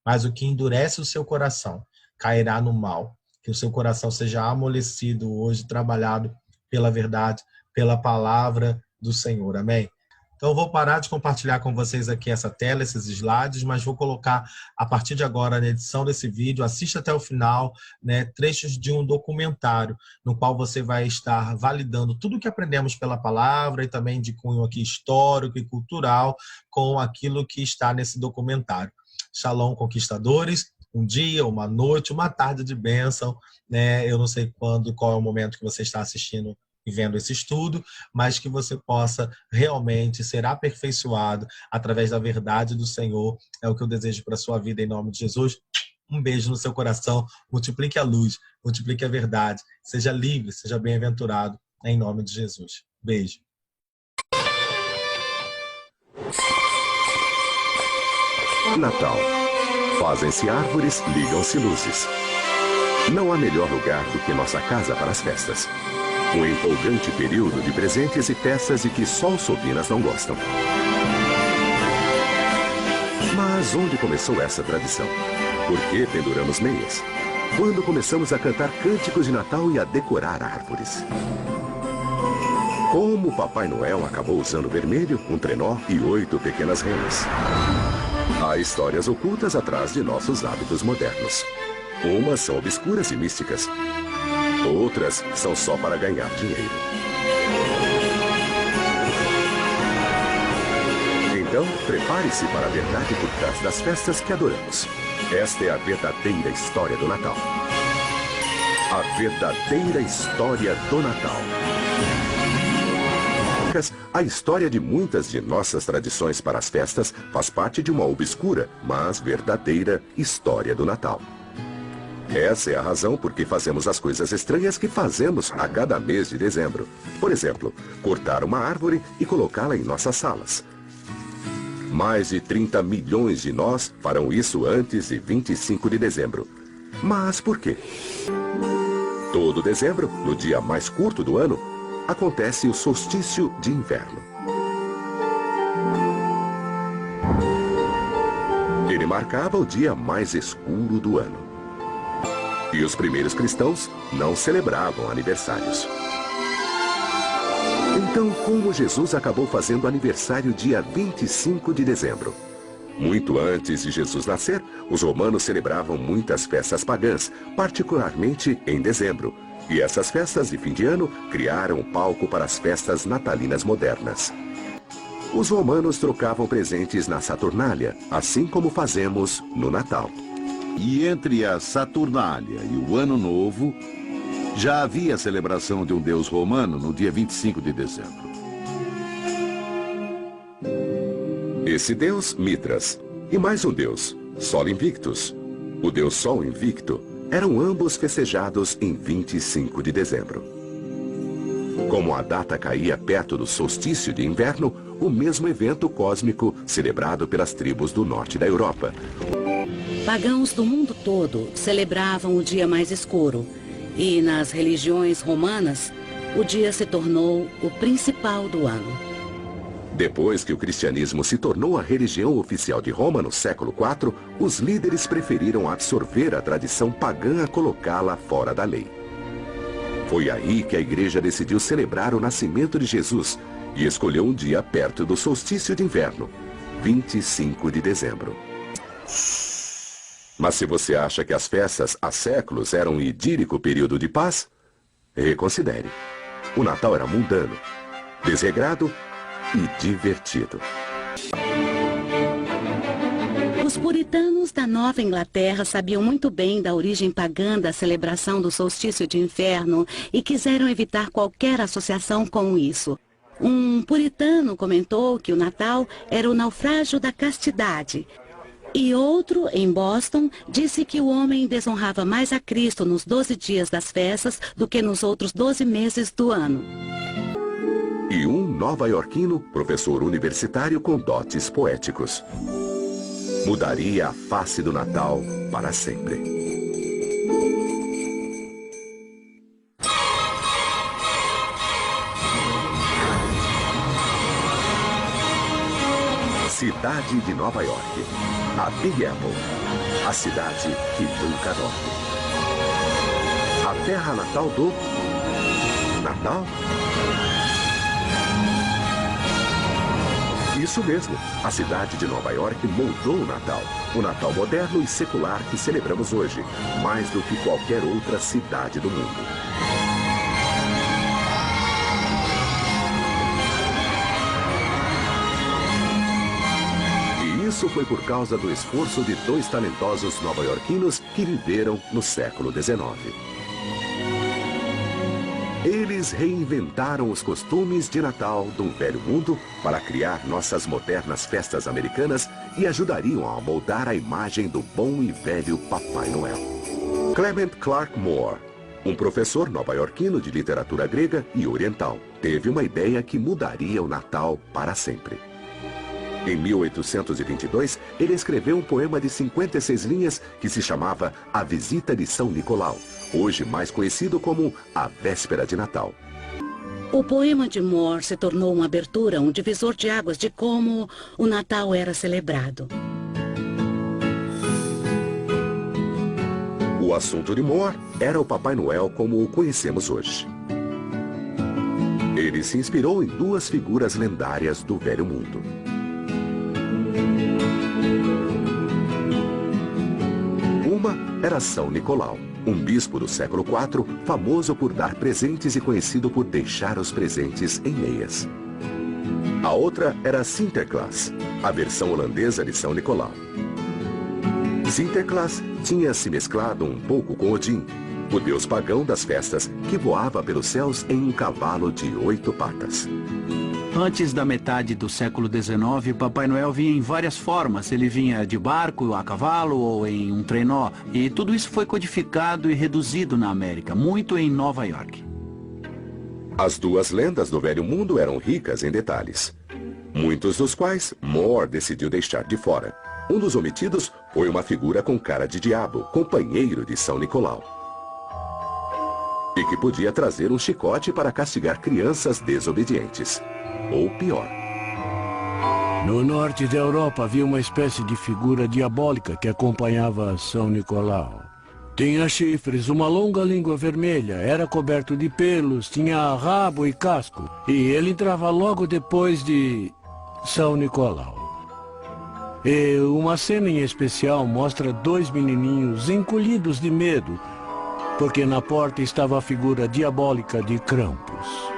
mas o que endurece o seu coração cairá no mal. Que o seu coração seja amolecido hoje, trabalhado pela verdade, pela palavra do Senhor. Amém? Então, eu vou parar de compartilhar com vocês aqui essa tela, esses slides, mas vou colocar, a partir de agora, na edição desse vídeo, assista até o final, né, trechos de um documentário, no qual você vai estar validando tudo o que aprendemos pela palavra e também de cunho aqui histórico e cultural com aquilo que está nesse documentário. Shalom, conquistadores. Um dia, uma noite, uma tarde de bênção, né? Eu não sei quando, qual é o momento que você está assistindo e vendo esse estudo, mas que você possa realmente ser aperfeiçoado através da verdade do Senhor. É o que eu desejo para a sua vida, em nome de Jesus. Um beijo no seu coração, multiplique a luz, multiplique a verdade, seja livre, seja bem-aventurado, em nome de Jesus. Beijo. Natal. Fazem-se árvores, ligam-se luzes. Não há melhor lugar do que nossa casa para as festas. Um empolgante período de presentes e peças de que só os sobrinas não gostam. Mas onde começou essa tradição? Por que penduramos meias? Quando começamos a cantar cânticos de Natal e a decorar árvores? Como Papai Noel acabou usando vermelho, um trenó e 8 pequenas renas? Há histórias ocultas atrás de nossos hábitos modernos. Umas são obscuras e místicas. Outras são só para ganhar dinheiro. Então, prepare-se para a verdade por trás das festas que adoramos. Esta é a verdadeira história do Natal. A verdadeira história do Natal. A história de muitas de nossas tradições para as festas faz parte de uma obscura, mas verdadeira história do Natal. Essa é a razão por que fazemos as coisas estranhas que fazemos a cada mês de dezembro. Por exemplo, cortar uma árvore e colocá-la em nossas salas. Mais de 30 milhões de nós farão isso antes de 25 de dezembro. Mas por quê? Todo dezembro, no dia mais curto do ano, acontece o solstício de inverno. Ele marcava o dia mais escuro do ano. E os primeiros cristãos não celebravam aniversários. Então, como Jesus acabou fazendo aniversário dia 25 de dezembro? Muito antes de Jesus nascer, os romanos celebravam muitas festas pagãs, particularmente em dezembro. E essas festas de fim de ano criaram um palco para as festas natalinas modernas. Os romanos trocavam presentes na Saturnália, assim como fazemos no Natal. E entre a Saturnália e o Ano Novo, já havia a celebração de um deus romano no dia 25 de dezembro. Esse deus, Mitras, e mais um deus, Sol Invictus. O deus Sol Invicto eram ambos festejados em 25 de dezembro. Como a data caía perto do solstício de inverno, o mesmo evento cósmico celebrado pelas tribos do norte da Europa. Pagãos do mundo todo celebravam o dia mais escuro, e nas religiões romanas, o dia se tornou o principal do ano. Depois que o cristianismo se tornou a religião oficial de Roma no século IV, os líderes preferiram absorver a tradição pagã a colocá-la fora da lei. Foi aí que a igreja decidiu celebrar o nascimento de Jesus e escolheu um dia perto do solstício de inverno, 25 de dezembro. Mas se você acha que as festas há séculos eram um idílico período de paz, reconsidere. O Natal era mundano, desregrado e divertido. Os puritanos da Nova Inglaterra sabiam muito bem da origem pagã da celebração do solstício de inverno e quiseram evitar qualquer associação com isso. Um puritano comentou que o Natal era o naufrágio da castidade. E outro, em Boston, disse que o homem desonrava mais a Cristo nos 12 dias das festas do que nos outros 12 meses do ano. E um nova-iorquino, professor universitário com dotes poéticos. Mudaria a face do Natal para sempre. Cidade de Nova York. A Big Apple. A cidade que nunca dorme. A terra natal do Natal? Isso mesmo, a cidade de Nova York moldou o Natal. O Natal moderno e secular que celebramos hoje, mais do que qualquer outra cidade do mundo. E isso foi por causa do esforço de 2 talentosos nova-iorquinos que viveram no século XIX. Eles reinventaram os costumes de Natal do velho mundo para criar nossas modernas festas americanas e ajudariam a moldar a imagem do bom e velho Papai Noel. Clement Clark Moore, um professor nova-iorquino de literatura grega e oriental, teve uma ideia que mudaria o Natal para sempre. Em 1822, ele escreveu um poema de 56 linhas que se chamava A Visita de São Nicolau, hoje mais conhecido como A Véspera de Natal. O poema de Moore se tornou uma abertura, um divisor de águas de como o Natal era celebrado. O assunto de Moore era o Papai Noel como o conhecemos hoje. Ele se inspirou em 2 figuras lendárias do velho mundo. Uma era São Nicolau, um bispo do século IV, famoso por dar presentes e conhecido por deixar os presentes em meias. A outra era Sinterklaas, a versão holandesa de São Nicolau. Sinterklaas tinha se mesclado um pouco com Odin, o deus pagão das festas, que voava pelos céus em um cavalo de 8 patas. Antes da metade do século XIX, Papai Noel vinha em várias formas. Ele vinha de barco, a cavalo ou em um trenó. E tudo isso foi codificado e reduzido na América, muito em Nova York. As 2 lendas do velho mundo eram ricas em detalhes, muitos dos quais Moore decidiu deixar de fora. Um dos omitidos foi uma figura com cara de diabo, companheiro de São Nicolau, e que podia trazer um chicote para castigar crianças desobedientes. Ou pior. No norte da Europa havia uma espécie de figura diabólica que acompanhava São Nicolau. Tinha chifres, uma longa língua vermelha, era coberto de pelos, tinha rabo e casco. E ele entrava logo depois de São Nicolau. E uma cena em especial mostra 2 menininhos encolhidos de medo, porque na porta estava a figura diabólica de Krampus.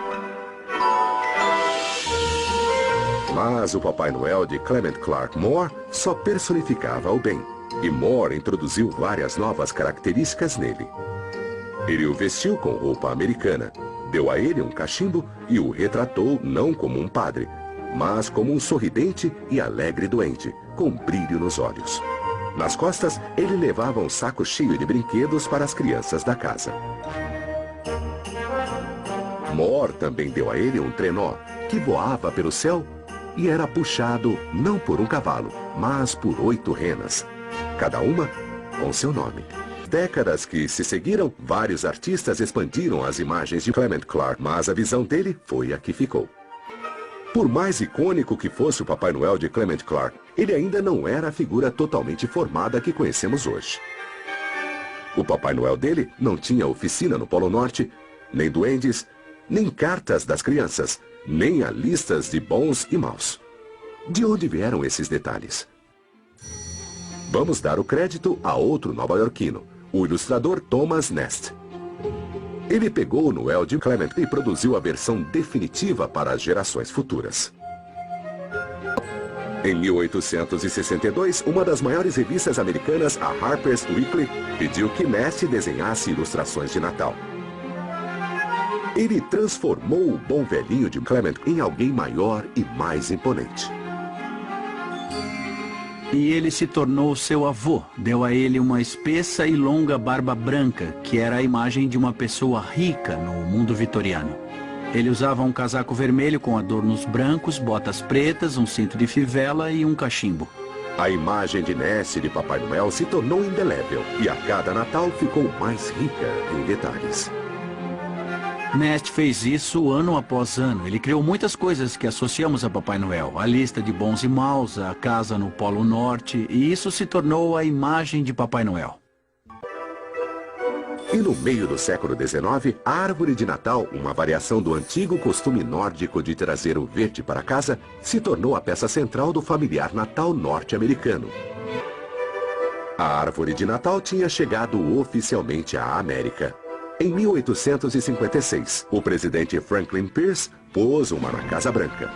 Mas o Papai Noel de Clement Clark Moore só personificava o bem. E Moore introduziu várias novas características nele. Ele o vestiu com roupa americana, deu a ele um cachimbo e o retratou não como um padre, mas como um sorridente e alegre doente, com brilho nos olhos. Nas costas, ele levava um saco cheio de brinquedos para as crianças da casa. Moore também deu a ele um trenó, que voava pelo céu e era puxado não por um cavalo, mas por 8 renas, cada uma com seu nome. Décadas que se seguiram, vários artistas expandiram as imagens de Clement Clark, mas a visão dele foi a que ficou. Por mais icônico que fosse o Papai Noel de Clement Clark, ele ainda não era a figura totalmente formada que conhecemos hoje. O Papai Noel dele não tinha oficina no Polo Norte, nem duendes, nem cartas das crianças, nem a listas de bons e maus. De onde vieram esses detalhes? Vamos dar o crédito a outro nova-iorquino, o ilustrador Thomas Nast. Ele pegou o Noel de Clement e produziu a versão definitiva para as gerações futuras. Em 1862, uma das maiores revistas americanas, a Harper's Weekly, pediu que Nast desenhasse ilustrações de Natal. Ele transformou o bom velhinho de Clement em alguém maior e mais imponente. E ele se tornou seu avô. Deu a ele uma espessa e longa barba branca, que era a imagem de uma pessoa rica no mundo vitoriano. Ele usava um casaco vermelho com adornos brancos, botas pretas, um cinto de fivela e um cachimbo. A imagem de Nast de Papai Noel se tornou indelével e a cada Natal ficou mais rica em detalhes. Nest fez isso ano após ano. Ele criou muitas coisas que associamos a Papai Noel. A lista de bons e maus, a casa no Polo Norte, e isso se tornou a imagem de Papai Noel. E no meio do século XIX, a árvore de Natal, uma variação do antigo costume nórdico de trazer o verde para casa, se tornou a peça central do familiar Natal norte-americano. A árvore de Natal tinha chegado oficialmente à América. Em 1856, o presidente Franklin Pierce pôs uma na Casa Branca.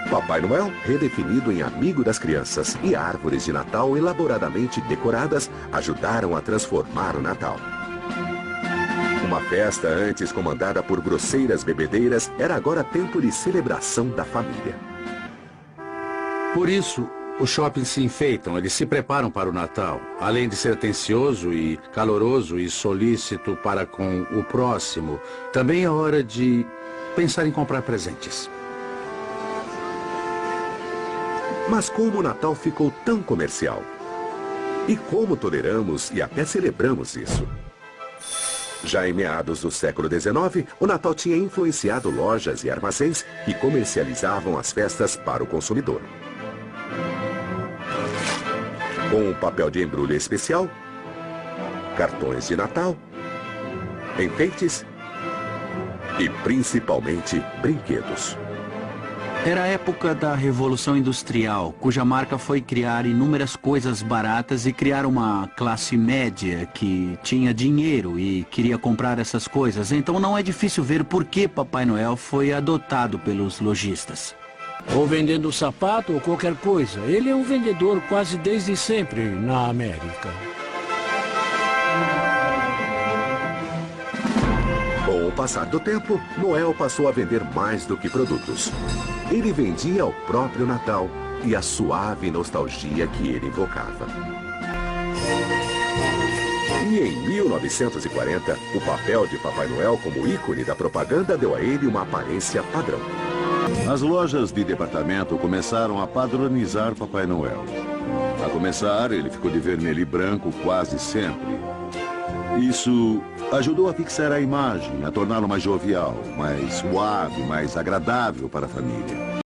Papai Noel, redefinido em amigo das crianças, e árvores de Natal elaboradamente decoradas ajudaram a transformar o Natal. Uma festa antes comandada por grosseiras bebedeiras era agora tempo de celebração da família. Por isso, os shoppings se enfeitam, eles se preparam para o Natal. Além de ser atencioso e caloroso e solícito para com o próximo, também é hora de pensar em comprar presentes. Mas como o Natal ficou tão comercial? E como toleramos e até celebramos isso? Já em meados do século XIX, o Natal tinha influenciado lojas e armazéns que comercializavam as festas para o consumidor. Com um papel de embrulho especial, cartões de Natal, enfeites e principalmente brinquedos. Era a época da Revolução Industrial, cuja marca foi criar inúmeras coisas baratas e criar uma classe média que tinha dinheiro e queria comprar essas coisas. Então não é difícil ver por que Papai Noel foi adotado pelos lojistas. Ou vendendo sapato ou qualquer coisa. Ele é um vendedor quase desde sempre na América. Com o passar do tempo, Noel passou a vender mais do que produtos. Ele vendia o próprio Natal e a suave nostalgia que ele invocava. E em 1940, o papel de Papai Noel como ícone da propaganda deu a ele uma aparência padrão. As lojas de departamento começaram a padronizar Papai Noel. A começar, ele ficou de vermelho e branco quase sempre. Isso ajudou a fixar a imagem, a torná-lo mais jovial, mais suave, mais agradável para a família.